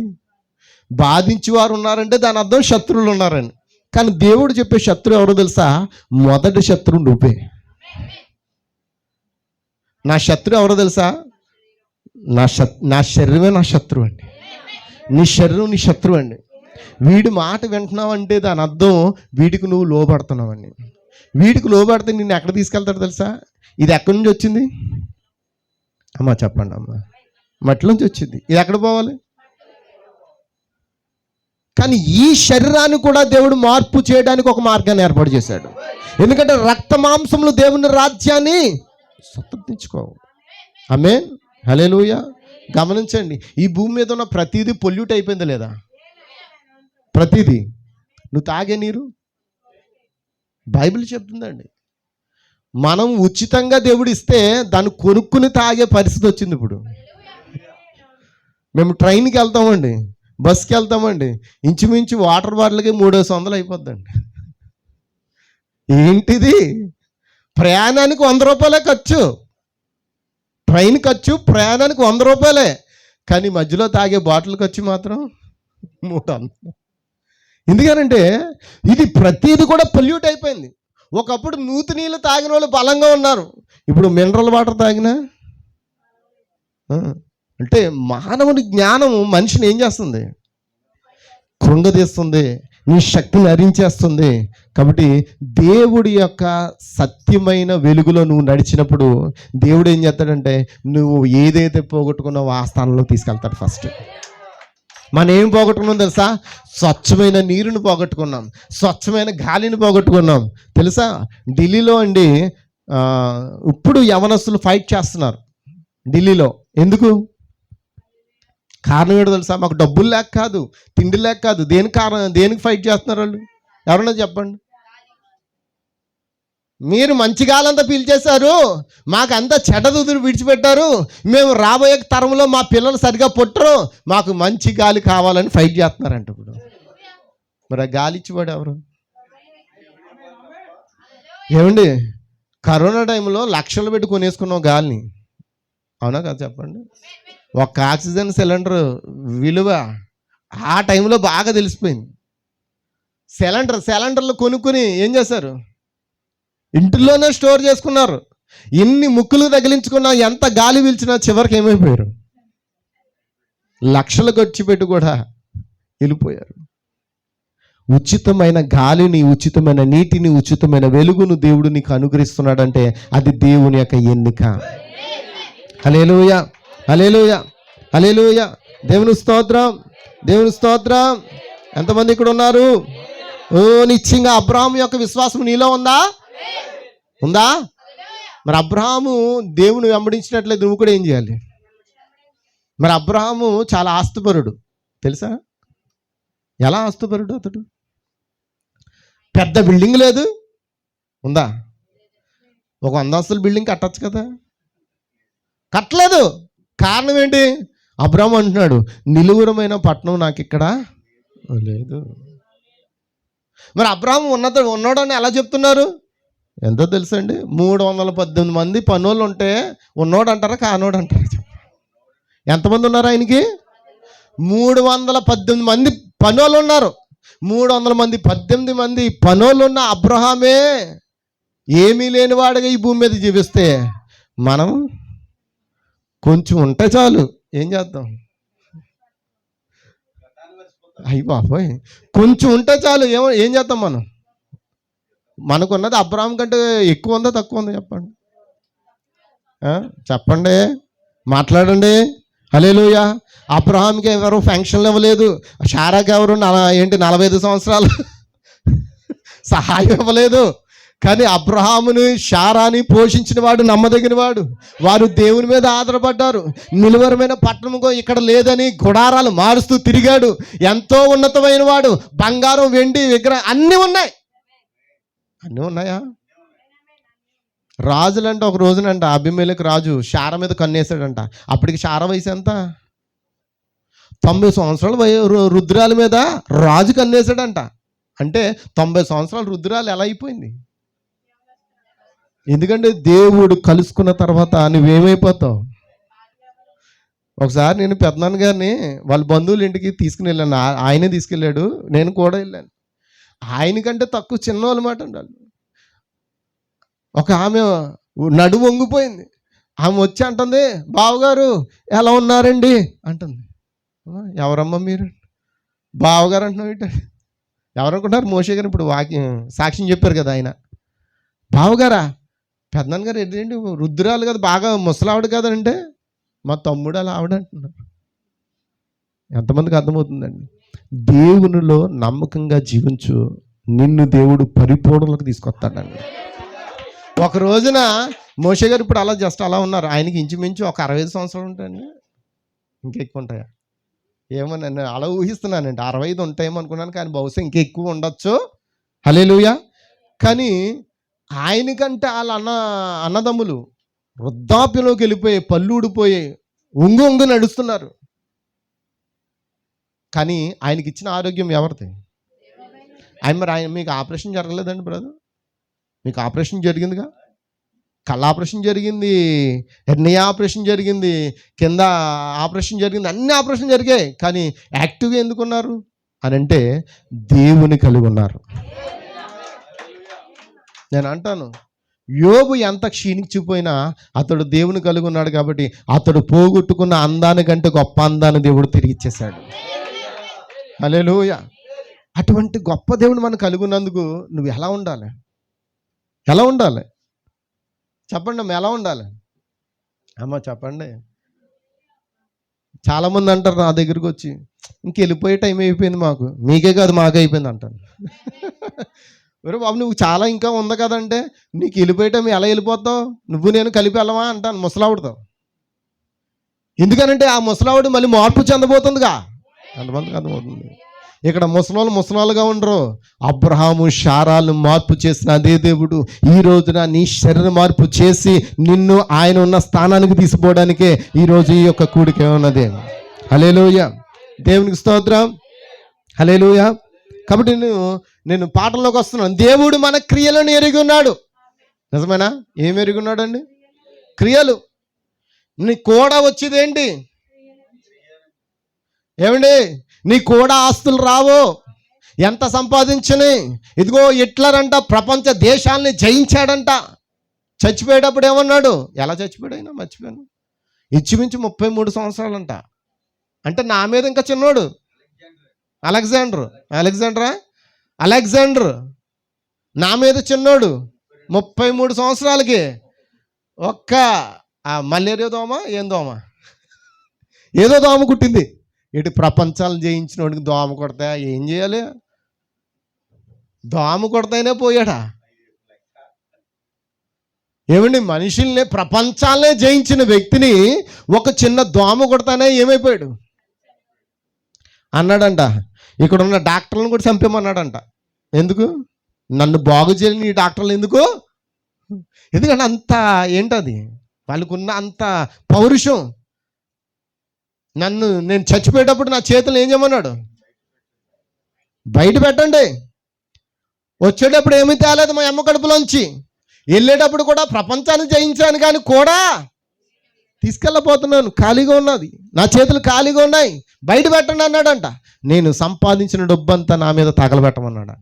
బాధించేవారు ఉన్నారంటే దాని అర్థం శత్రువులు ఉన్నారని. కానీ దేవుడు చెప్పే శత్రువు ఎవరో తెలుసా? మొదటి శత్రువు నువ్వే. నా శత్రువు ఎవరో తెలుసా? నా శరీరమే నా శత్రువు అండి. నీ శరీరం నీ శత్రువు అండి. వీడి మాట వింటున్నావు అంటే దాని అర్థం వీడికి నువ్వు లోబడుతున్నావని. వీడికి లోబడితే నిన్ను ఎక్కడ తీసుకెళ్తాడు తెలుసా? ఇది ఎక్కడి నుంచి వచ్చింది అమ్మా? చెప్పండి అమ్మా. మట్టిలోంచి వచ్చింది. ఇది ఎక్కడ పోవాలి? కానీ ఈ శరీరాన్ని కూడా దేవుడు మార్పు చేయడానికి ఒక మార్గాన్ని ఏర్పాటు చేశాడు. ఎందుకంటే రక్త మాంసములు దేవుని రాజ్యాన్ని స్వతంత్రించుకోవు. ఆమేన్, హల్లెలూయా. గమనించండి, ఈ భూమి మీద ఉన్న ప్రతిదీ పొల్యూట్ అయిపోయిందా లేదా? ప్రతిదీ. నువ్వు తాగే నీరు బైబిల్ చెప్తుందండి. మనం ఉచితంగా దేవుడు ఇస్తే దాన్ని కొనుక్కుని తాగే పరిస్థితి వచ్చింది ఇప్పుడు. మేము ట్రైన్కి వెళ్తామండి, బస్కి వెళ్తామండి, ఇంచుమించు వాటర్ బాటిల్కి 300 అయిపోద్దండి. ఏంటిది? ప్రయాణానికి 100 రూపాయలే ఖర్చు, ట్రైన్ ఖర్చు ప్రయాణానికి 100 రూపాయలే, కానీ మధ్యలో తాగే బాటిల్ ఖర్చు మాత్రం 300. ఎందుకనంటే ఇది ప్రతిది కూడా పొల్యూట్ అయిపోయింది. ఒకప్పుడు నూతి నీళ్ళు తాగిన వాళ్ళు బలంగా ఉన్నారు, ఇప్పుడు మినరల్ వాటర్ తాగినా అంటే మానవుని జ్ఞానం మనిషిని ఏం చేస్తుంది? కృంగదీస్తుంది, నీ శక్తిని హరించేస్తుంది. కాబట్టి దేవుడి యొక్క సత్యమైన వెలుగులో నువ్వు నడిచినప్పుడు దేవుడు ఏం చేస్తాడంటే నువ్వు ఏదైతే పోగొట్టుకున్నావో ఆ స్థానంలో తీసుకెళ్తాడు. ఫస్ట్ మనం ఏం పోగొట్టుకున్నాం తెలుసా? స్వచ్ఛమైన నీరుని పోగొట్టుకున్నాం, స్వచ్ఛమైన గాలిని పోగొట్టుకున్నాం. తెలుసా ఢిల్లీలో అండి ఇప్పుడు యవనస్తులు ఫైట్ చేస్తున్నారు ఢిల్లీలో. ఎందుకు? కారణం ఏంటో తెలుసా? మాకు డబ్బులు లేక కాదు, తిండి లేక కాదు. దేనికి కారణం? దేనికి ఫైట్ చేస్తున్నారు వాళ్ళు? ఎవరన్నా చెప్పండి. మీరు మంచి గాలంతా పీల్చేశారు, మాకు అంతా చెడ్డదుదురు విడిచిపెట్టారు, మేము రాబోయే తరంలో మా పిల్లలు సరిగా పుట్టరు, మాకు మంచి గాలి కావాలని ఫైట్ చేస్తున్నారంట. ఇప్పుడు మరి ఆ గాలి ఇచ్చివాడు ఎవరు? ఏమండి, కరోనా టైంలో లక్షలు పెట్టి కొనేసుకున్నాం గాలిని, అవునా కదా చెప్పండి? ఒక ఆక్సిజన్ సిలిండర్ విలువ ఆ టైంలో బాగా తెలిసిపోయింది. సిలిండర్లు కొనుక్కుని ఏం చేశారు? ఇంటిలోనే స్టోర్ చేసుకున్నారు. ఎన్ని ముక్కులు తగిలించుకున్నా, ఎంత గాలి పీల్చినా చివరికి ఏమైపోయారు? లక్షలు ఖర్చు పెట్టి కూడా వెళ్ళిపోయారు. ఉచితమైన గాలిని, ఉచితమైన నీటిని, ఉచితమైన వెలుగును దేవుడు నీకు అనుగ్రహిస్తున్నాడంటే అది దేవుని యొక్క ఎన్నిక. హల్లెలూయా, హల్లెలూయా, హల్లెలూయా. దేవుని స్తోత్రం, దేవుని స్తోత్రం. ఎంతమంది ఇక్కడ ఉన్నారు? నిశ్చయంగా అబ్రాహాము యొక్క విశ్వాసం నీలో ఉందా? ఉందా? మరి అబ్రాహాము దేవుని వెంబడించినట్లయితే నువ్వు కూడా ఏం చేయాలి? మరి అబ్రాహాము చాలా ఆస్తిపరుడు తెలుసా? ఎలా ఆస్తిపరుడు అతడు? పెద్ద బిల్డింగ్ లేదు, ఉందా? ఒక 100 అంతస్తుల బిల్డింగ్ కట్టచ్చు కదా, కట్టలేదు. కారణం ఏంటి? అబ్రాహాము అంటున్నాడు నిలువురమైన పట్టణం నాకు ఇక్కడ లేదు. మరి అబ్రాహాము ఉన్నాడని ఎలా చెప్తున్నారు? ఎంతో తెలుసండి, 318 మంది పనులు ఉంటే ఉన్నోడు అంటారా కానోడు అంటారా? ఎంతమంది ఉన్నారు ఆయనకి? 318 మంది పనులు ఉన్నారు. 318 మంది పనులు ఉన్న అబ్రహామే ఏమీ లేనివాడుగా ఈ భూమి మీద జీవిస్తే మనం కొంచెం ఉంటే చాలు, ఏం చేద్దాం? అయ్యి బాబోయ్, కొంచెం ఉంటే చాలు, ఏం చేద్దాం? మనకున్నది అబ్రహాం కంటే ఎక్కువ ఉందా తక్కువ ఉందా చెప్పండి? చెప్పండి, మాట్లాడండి. హల్లెలూయా. అబ్రహాంకి ఎవరు ఫంక్షన్లు ఇవ్వలేదు, శారాకి ఎవరు 45 సంవత్సరాలు సహాయం ఇవ్వలేదు. కానీ అబ్రహాముని శారాని పోషించిన వాడు, నమ్మదగిన వాడు. వారు దేవుని మీద ఆధారపడ్డారు. నిలువరమైన పట్టణం ఇక్కడ లేదని గుడారాలు మారుస్తూ తిరిగాడు. ఎంతో ఉన్నతమైన వాడు. బంగారం, వెండి, విగ్రహం అన్నీ ఉన్నాయి. అన్నీ ఉన్నాయా? రాజులంట ఒక రోజునంట అబీమెలెకు రాజు శార మీద కన్నేసాడంట. అప్పటికి శార వయసు ఎంత? 90 సంవత్సరాలు రుద్రాల మీద రాజు కన్నేసాడంట. అంటే 90 సంవత్సరాలు రుద్రాలు ఎలా అయిపోయింది? ఎందుకంటే దేవుడు కలుసుకున్న తర్వాత నువ్వేమైపోతావు? ఒకసారి నేను పెద్దనాన్న గారిని వాళ్ళ బంధువుల ఇంటికి తీసుకుని వెళ్ళాను. ఆయనే తీసుకెళ్ళాడు, నేను కూడా వెళ్ళాను. ఆయనకంటే తక్కువ చిన్నవాళ్ళు మాట ఉండాలి. ఒక ఆమె నడుము వంగిపోయింది. ఆమె వచ్చి అంటుంది, బావగారు ఎలా ఉన్నారండి అంటుంది. ఎవరమ్మా మీరు? బావగారు అంటున్నావు ఏంటంటే ఎవరనుకుంటారు? మోషే గారు ఇప్పుడు సాక్ష్యం చెప్పారు కదా ఆయన. బావగారా? పెద్దనాన్న గారు ఏంటండి రుద్రాలు కదా, బాగా ముసలావిడ కదా అంటే మా తమ్ముడు అలా ఆవిడ అంటున్నారు. ఎంతమందికి అర్థమవుతుందండి? దేవునిలో నమ్మకంగా జీవించు, నిన్ను దేవుడు పరిపూర్ణలకు తీసుకొస్తాడండి. ఒక రోజున మోషే గారు ఇప్పుడు అలా ఉన్నారు. ఆయనకి ఇంచుమించు ఒక 65 సంవత్సరాలు ఉంటాయండి, ఇంకెక్కువ ఉంటాయా ఏమో, నేను అలా ఊహిస్తున్నానండి. 65 ఉంటాయేమో అనుకున్నాను, కానీ బహుశా ఇంకెక్కువ ఉండొచ్చు. హల్లెలూయా. కానీ ఆయనకంటే వాళ్ళ అన్నదమ్ములు వృద్ధాప్యంలోకి వెళ్ళిపోయి పళ్ళు ఊడిపోయి ఒంగు నడుస్తున్నారు. కానీ ఆయనకి ఇచ్చిన ఆరోగ్యం ఎవరిది? ఆయన మీకు ఆపరేషన్ జరగలేదండి బ్రదర్? మీకు ఆపరేషన్ జరిగిందిగా, కళ్ళ ఆపరేషన్ జరిగింది, హెర్నియా ఆపరేషన్ జరిగింది, కింద ఆపరేషన్ జరిగింది, అన్ని ఆపరేషన్ జరిగాయి. కానీ యాక్టివ్గా ఎందుకున్నారు అని అంటే దేవుని కలిగి ఉన్నారు. నేను అంటాను, యోబు ఎంత క్షీణించిపోయినా అతడు దేవుని కలిగి ఉన్నాడు కాబట్టి అతడు పోగొట్టుకున్న అందానికంటే గొప్ప అందాన్ని దేవుడు తిరిగి ఇచ్చేశాడు. హల్లెలూయా. అటువంటి గొప్ప దేవుడు మనం కలిగి ఉన్నందుకు నువ్వు ఎలా ఉండాలి? ఎలా ఉండాలి చెప్పండి అమ్మ, ఎలా ఉండాలి అమ్మ చెప్పండి. చాలామంది అంటారు నా దగ్గరికి వచ్చి, ఇంకెళ్ళిపోయే టైం అయిపోయింది మాకు. మీకే కాదు మాకే అయిపోయింది అంటాను. ఒరే బాబు, నువ్వు చాలా ఇంకా ఉంది కదంటే, నీకు వెళ్ళిపోయే టైం ఎలా వెళ్ళిపోతావు? నువ్వు నేను కలిపి వెళ్ళవా అంటాను ముసలావుడితో. ఎందుకనంటే ఆ ముసలావుడు మళ్ళీ మార్పు చెందబోతుందిగా. అంతమందికి అర్థమవుతుంది. ఇక్కడ ముసలాళ్ళుగా ఉండరు. అబ్రహాము శారాలను మార్పు చేసిన అదే దేవుడు ఈ రోజున నీ శరీర మార్పు చేసి నిన్ను ఆయన ఉన్న స్థానానికి తీసుకోవడానికే ఈరోజు ఈ యొక్క కూడిక ఉన్నది. హల్లెలూయా, దేవునికి స్తోత్రం. హల్లెలూయా. కాబట్టి నేను పాటల్లోకి వస్తున్నాను. దేవుడు మన క్రియలను ఎరిగి ఉన్నాడు. నిజమేనా? ఏమి ఎరిగి ఉన్నాడండి? క్రియలు. నీ కూడా వచ్చేదేంటి? ఏమండి, నీ కూడా ఆస్తులు రావు. ఎంత సంపాదించని, ఇదిగో హిట్లర్ అంట ప్రపంచ దేశాలని జయించాడంట. చచ్చిపోయేటప్పుడు ఏమన్నాడు? ఎలా చచ్చిపోయాడు అయినా మర్చిపోయాను. ఇంచుమించు 33 సంవత్సరాలంట. అంటే నా మీద ఇంకా చిన్నోడు అలెగ్జాండర్ నా మీద చిన్నోడు. 33 సంవత్సరాలకి ఒక్క మలేరియా దోమ ఏదో దోమ కుట్టింది. ఇటు ప్రపంచాలను జయించిన వాడికి దోమ కొడతా ఏం చేయాలి? దోమ కొడతానే పోయాడా? ఏమండి, మనుషుల్ని ప్రపంచాలనే జయించిన వ్యక్తిని ఒక చిన్న దోమ కొడతానే ఏమైపోయాడు అన్నాడంట. ఇక్కడ ఉన్న డాక్టర్లను కూడా చంపేమన్నాడంట. ఎందుకు? నన్ను బాగు చేయని ఈ డాక్టర్లు ఎందుకు? ఎందుకంటే అంత ఏంటది వాళ్ళకున్న అంత పౌరుషం. నేను చచ్చిపోయేటప్పుడు నా చేతులు ఏం చేయమన్నాడు? బయట పెట్టండి. వచ్చేటప్పుడు ఏమీ తేలేదు మా అమ్మ కడుపులోంచి. వెళ్ళేటప్పుడు కూడా ప్రపంచాన్ని జయించాను కానీ కూడా తీసుకెళ్ళబోతున్నాను. ఖాళీగా ఉన్నది, నా చేతులు ఖాళీగా ఉన్నాయి, బయట పెట్టండి అన్నాడంట. నేను సంపాదించిన డబ్బు అంతా నా మీద తగలబెట్టమన్నాడు.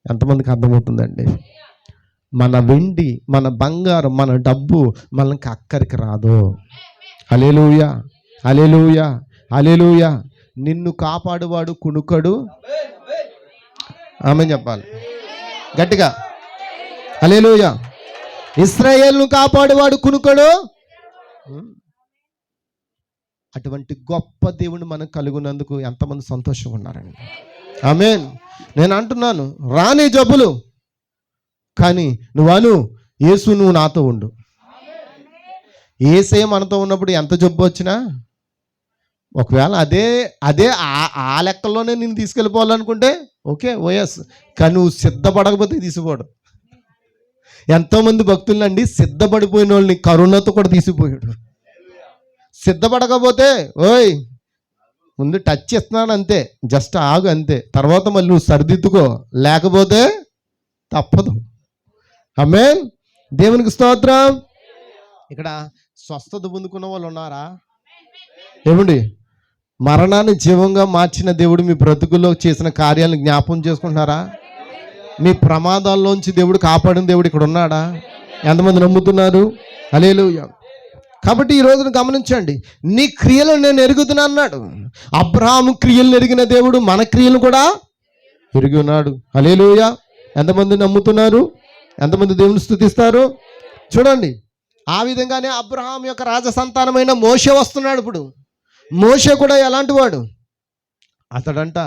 ఎంతమందికి అర్థమవుతుందండి? మన వెండి, మన బంగారం, మన డబ్బు మనకి అక్కడికి రాదు. హల్లెలూయా, హల్లెలూయా, హల్లెలూయా. నిన్ను కాపాడువాడు కునుకడు. ఆమేన్ చెప్పాలి గట్టిగా. హల్లెలూయా. ఇశ్రాయేలును కాపాడువాడు కునుకడు. అటువంటి గొప్ప దేవుని మనం కలుగున్నందుకు ఎంతమంది సంతోషంగా ఉన్నారండి? ఆమేన్. నేను అంటున్నాను, రాని జబ్బులు కానీ యేసు నువ్వు నాతో ఉండు. యేసే మనతో ఉన్నప్పుడు ఎంత జబ్బు వచ్చినా, ఒకవేళ అదే ఆ లెక్కల్లోనే నేను తీసుకెళ్ళిపోవాలనుకుంటే ఓకే ఓఎస్, కానీ నువ్వు సిద్ధపడకపోతే తీసిపోడు. ఎంతోమంది భక్తులండి సిద్ధపడిపోయిన వాళ్ళని కరుణతో కూడా తీసిపోయాడు. సిద్ధపడకపోతే ఓయ్ ముందు టచ్ ఇస్తున్నాను అంతే, జస్ట్ ఆగు అంతే, తర్వాత మళ్ళీ నువ్వు సరిదిద్దుకో, లేకపోతే తప్పదు. ఆమేన్. దేవునికి స్తోత్రం. ఇక్కడ స్వస్థత పొందుకున్న వాళ్ళు ఉన్నారా? ఏమండి, మరణాన్ని జీవంగా మార్చిన దేవుడు మీ బ్రతుకుల్లో చేసిన కార్యాలను జ్ఞాపకం చేసుకుంటున్నారా? మీ ప్రమాదాల్లోంచి దేవుడు కాపాడిన దేవుడు ఇక్కడ ఉన్నాడా? ఎంతమంది నమ్ముతున్నారు? హల్లెలూయా. కాబట్టి ఈ రోజున గమనించండి, నీ క్రియలను నేను ఎరుగుతున్నా అన్నాడు. అబ్రహాము క్రియలను ఎరిగిన దేవుడు మన క్రియలను కూడా ఎరిగి ఉన్నాడు. హల్లెలూయా. ఎంతమంది నమ్ముతున్నారు? ఎంతమంది దేవుని స్తుతిస్తారు? చూడండి, ఆ విధంగానే అబ్రహాం యొక్క రాజసంతానమైన మోషే వస్తున్నాడు. ఇప్పుడు మోషే కూడా ఎలాంటి వాడు? అతడంట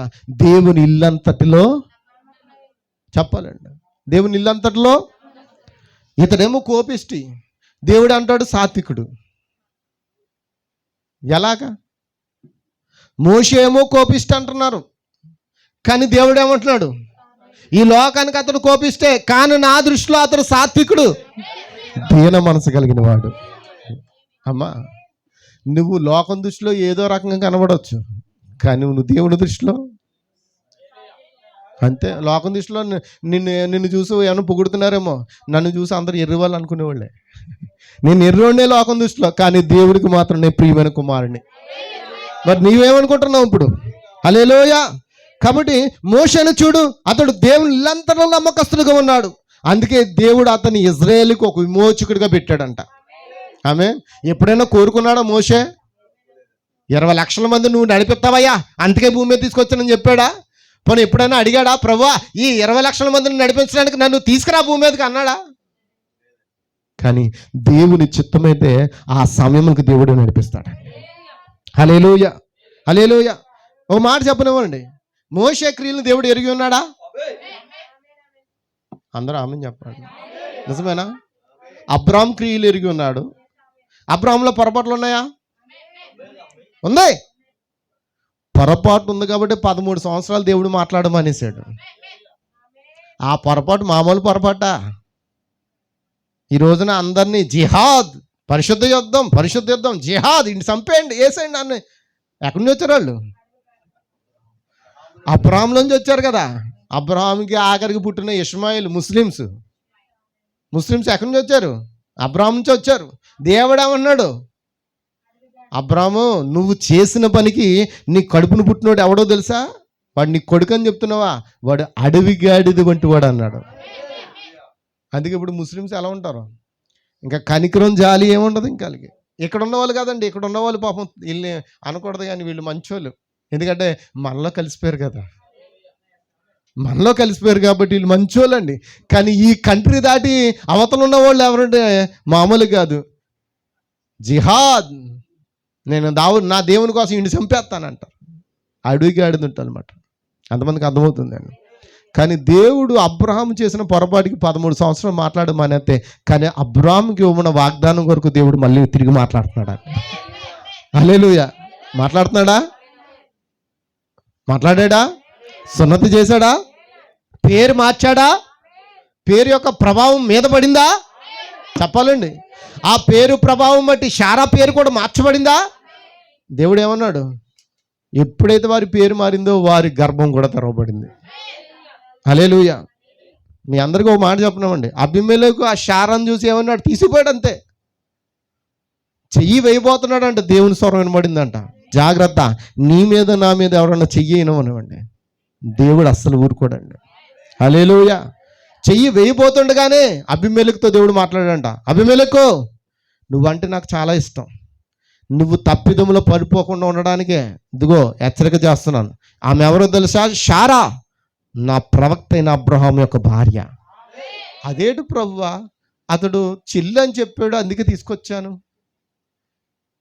దేవుని ఇల్లంతటిలో, చెప్పాలండి, దేవుని ఇల్లంతటిలో. ఇతడేమో కోపిష్టి, దేవుడు అంటాడు సాత్వికుడు. ఎలాగా? మోషే ఏమో కోపిష్టి అంటున్నారు, కానీ దేవుడు ఏమంటున్నాడు? ఈ లోకానికి అతడు కోపిస్తే, కానీ నా దృష్టిలో అతడు సాత్వికుడు, దీన మనసు కలిగిన వాడు. అమ్మా, నువ్వు లోకం దృష్టిలో ఏదో రకంగా కనబడవచ్చు, కానీ నువ్వు దేవుని దృష్టిలో అంతే. లోకం దృష్టిలో నిన్ను చూసి ఏమైనా పొగుడుతున్నారేమో, నన్ను చూసి అందరూ ఎర్రివాళ్ళు అనుకునేవాళ్ళే. నేను ఎర్రోడే లోకం దృష్టిలో, కానీ దేవుడికి మాత్రం నేను ప్రియమైన కుమారుని. మరి నీవేమనుకుంటున్నావు ఇప్పుడు? హల్లెలూయా. కాబట్టి మోషేను చూడు, అతడు దేవుని ఇల్లంతలో నమ్మకస్తులుగా ఉన్నాడు. అందుకే దేవుడు అతని ఇజ్రాయేలుకి ఒక విమోచకుడిగా పెట్టాడంట. ఆమె ఎప్పుడైనా కోరుకున్నాడా మోషే? 20 లక్షల మంది నువ్వు నడిపిస్తావయ్యా, అందుకే భూమి మీద తీసుకొచ్చానని చెప్పాడా? పోనీ ఎప్పుడైనా అడిగాడా, ప్రభువా ఈ 20 లక్షల మందిని నడిపించడానికి నన్ను తీసుకురా భూమి మీదకి అన్నాడా? కానీ దేవుని చిత్తమైతే ఆ సమయంకి దేవుడు నడిపిస్తాడు. హల్లెలూయా, హల్లెలూయా. ఒక మాట చెప్పనివ్వండి, మోషే క్రియలను దేవుడు ఎరిగి ఉన్నాడా? అందరూ ఆమెను చెప్పండి. నిజమేనా? అబ్రాహాం క్రియలు ఎరిగి ఉన్నాడు. అబ్రాహాంలో పొరపాట్లు ఉన్నాయా? ఉంది. పొరపాటు ఉంది కాబట్టి 13 సంవత్సరాలు దేవుడు మాట్లాడమనేసాడు. ఆ పొరపాటు మామూలు పొరపాటా? ఈ రోజున అందరినీ జిహాద్, పరిశుద్ధ యుద్ధం, జిహాద్, ఇంటి చంపేయండి, వేసేయండి అన్న. ఎక్కడి నుంచి వచ్చారు వాళ్ళు? అబ్రాహాంలోంచి వచ్చారు కదా. అబ్రాహాంకి ఆఖరికి పుట్టిన ఇష్మాయిల్ ముస్లిమ్స్ ఎక్కడి నుంచి వచ్చారు? అబ్రాహాం నుంచి వచ్చారు. దేవుడు ఏమన్నాడు? అబ్రాహాము, నువ్వు చేసిన పనికి నీ కడుపును పుట్టినోడు ఎవడో తెలుసా? వాడు నీ కొడుకు అని చెప్తున్నావా? వాడు అడవిగాడిది వంటి వాడు అన్నాడు. అందుకే ఇప్పుడు ముస్లిమ్స్ ఎలా ఉంటారు? ఇంకా కనికరం జాలి ఏముండదు ఇంకా వాళ్ళకి. ఇక్కడ ఉన్నవాళ్ళు కాదండి, ఇక్కడ ఉన్నవాళ్ళు పాపం వీళ్ళని అనకూడదు, కానీ వీళ్ళు మంచోళ్ళు. ఎందుకంటే మనలో కలిసిపోయారు కదా, మనలో కలిసిపోయారు కాబట్టి వీళ్ళు మంచోళ్ళండి. కానీ ఈ కంట్రీ దాటి అవతల ఉన్న వాళ్ళు ఎవరంటే మామూలు కాదు. జిహాద్, నేను నా దేవుని కోసం ఇంటి చంపేస్తానంటారు. అడుగుకి ఆడుతుంటా అనమాట. అంతమందికి అర్థమవుతుందండి. కానీ దేవుడు అబ్రహాం చేసిన పొరపాటుకి 13 సంవత్సరాలు మాట్లాడమనేస్తే, కానీ అబ్రహాంకి ఇవ్వమన్న వాగ్దానం కొరకు దేవుడు మళ్ళీ తిరిగి మాట్లాడుతున్నాడా? హల్లెలూయా. మాట్లాడుతున్నాడా? మాట్లాడా? సున్నతి చేశాడా? పేరు మార్చాడా? పేరు యొక్క ప్రభావం మీద పడిందా? చెప్పాలండి. ఆ పేరు ప్రభావం బట్టి శారా పేరు కూడా మార్చబడిందా? దేవుడు ఏమన్నాడు? ఎప్పుడైతే వారి పేరు మారిందో వారి గర్భం కూడా తెరవబడింది. హల్లెలూయా. మీ అందరికీ ఒక మాట చెప్పినామండి. అబీమెలెకు ఆ శారాను చూసి ఏమన్నాడు? తీసిపోయాడు అంతే. చెయ్యి వేయబోతున్నాడు అంట, దేవుని స్వరం వినబడిందంట. జాగ్రత్త, నీ మీద నా మీద ఎవరన్నా చెయ్యి వినవనివ్వండి, దేవుడు అస్సలు ఊరుకోడండి. హల్లెలూయా. చెయ్యి వేయబోతుండగానే అబీమెలెకుతో దేవుడు మాట్లాడాడంట. అబీమెలెకు, నువ్వంటే నాకు చాలా ఇష్టం, నువ్వు తప్పిదములో పడిపోకుండా ఉండడానికే ఇదిగో హెచ్చరిక చేస్తున్నాను. ఆమె ఎవరో తెలుసా? శారా, నా ప్రవక్త అయిన అబ్రహాం యొక్క భార్య. అదేంటి ప్రభువా, అతడు చెల్లి అని చెప్పాడు, అందుకే తీసుకొచ్చాను.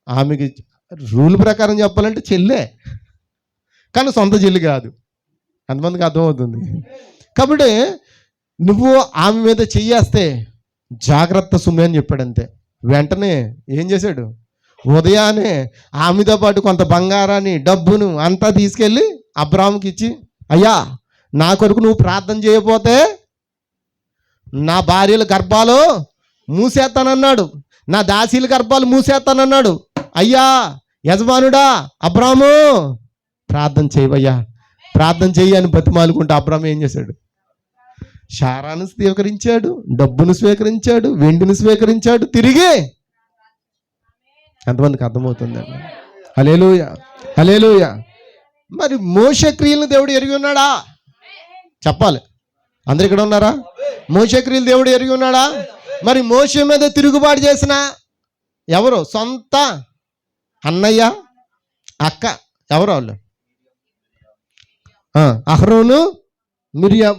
ఆమెకి రూల్ ప్రకారం చెప్పాలంటే చెల్లే, కానీ సొంత చెల్లి కాదు. అంతమందికి అర్థమవుతుంది. కాబట్టి నువ్వు ఆమె మీద చెయ్యేస్తే జాగ్రత్త సుమి అని చెప్పాడు అంతే. వెంటనే ఏం చేశాడు? ఉదయాన్నే ఆమెతో పాటు కొంత బంగారాన్ని, డబ్బును అంతా తీసుకెళ్ళి అబ్రాహాంకి ఇచ్చి, అయ్యా నా కొరకు నువ్వు ప్రార్థన చేయకపోతే నా భార్యల గర్భాలు మూసేస్తానన్నాడు, నా దాసీల గర్భాలు మూసేస్తానన్నాడు. అయ్యా యజమానుడా అబ్రాహాము, ప్రార్థన చేయవయ్యా, ప్రార్థన చెయ్యి అని బతిమాలుకుంటే అబ్రాహాం ఏం చేశాడు? శారాను స్వీకరించాడు, డబ్బును స్వీకరించాడు, వెండిని స్వీకరించాడు తిరిగి. ఎంతమందికి అర్థమవుతుందండి? హల్లెలూయా, హల్లెలూయా. మరి మోషే క్రియలను దేవుడు ఎరిగి ఉన్నాడా? చెప్పాలి. అందరు ఇక్కడ ఉన్నారా? మోషే క్రియలు దేవుడు ఎరిగి ఉన్నాడా? మరి మోషే మీద తిరుగుబాటు చేసిన ఎవరు? సొంత అన్నయ్య, అక్క, ఎవరు వాళ్ళు? అహరోను, మిరియాం.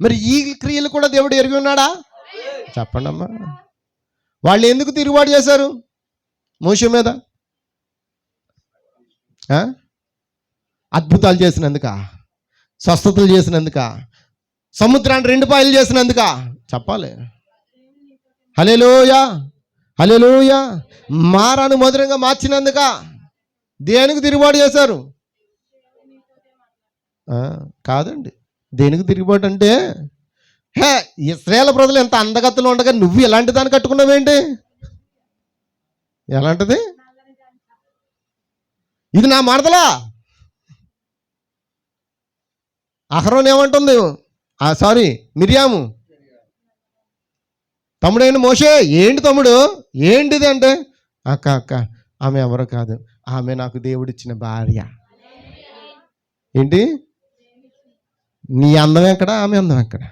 మరి ఈ క్రియలు కూడా దేవుడు ఎరిగి ఉన్నాడా? చెప్పండి అమ్మా. వాళ్ళు ఎందుకు తిరుగుబాటు చేశారు మోషే మీద? అద్భుతాలు చేసినందుక? స్వస్థతలు చేసినందుక? సముద్రాన్ని 2 పాయలు చేసినందుక? చెప్పాలి. హల్లెలూయా, హల్లెలూయా. మారాను మధురంగా మార్చినందుక? దేనికి తిరుగుబాటు చేశారు? కాదండి, దేనికి తిరుగుబాటు అంటే, హే ఇశ్రాయేలు ప్రజలు ఎంత అందగత్తులు ఉండగా నువ్వు ఎలాంటి దాన్ని కట్టుకున్నావేంటి? ఎలాంటిది? ఇది నా మరదలా. అహరోన్ ఏమంటుంది, మిరియాము తమ్ముడైన మోషే, ఏంటి తమ్ముడు ఏంటిది అంటే, అక్క ఆమె ఎవరో కాదు, ఆమె నాకు దేవుడిచ్చిన భార్య. ఏంటి? నీ అందం ఎక్కడ, ఆమె అందం ఎక్కడ?